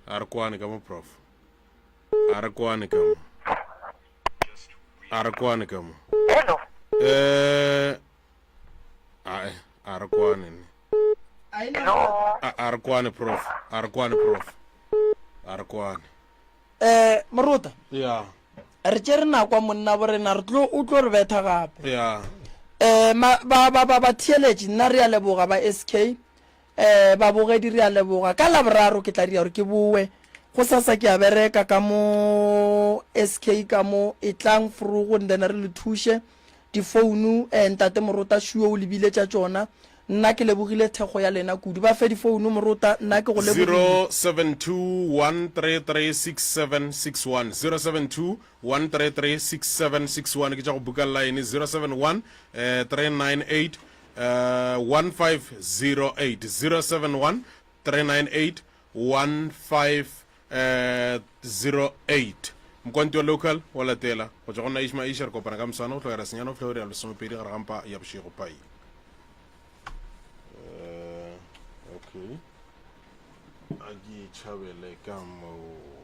a re kwane ka mo prof a re kwane ka mo a re kwane ne a re kwane prof a re kwane moruta ya re tše re nakwa monna borena o tlo re betha gape ya ba thieletše nna re a leboga ba SK babogedi re a leboga ka laboraro ke tla dia gore ke boe go sasa ke a bereka ka mo SK ka mo e tlang frugo ndena re le thuše difounu ntate moruta shuo o lebile tša tšona nna ke lebogile thego ya lena kudu ba fe difounu morota nna ke go lebogile 072-133-6761 072-133-6761 ke tša go buka line 071-398 1508 071-398-1508 mokwanti wa local wa latela go tša go nna ishma isha re kopana ka moswana go tlogera senyana o tlhogere ya lesomepedi gare gampa ya bošego pai. Okay, a ke itšhabele ka moo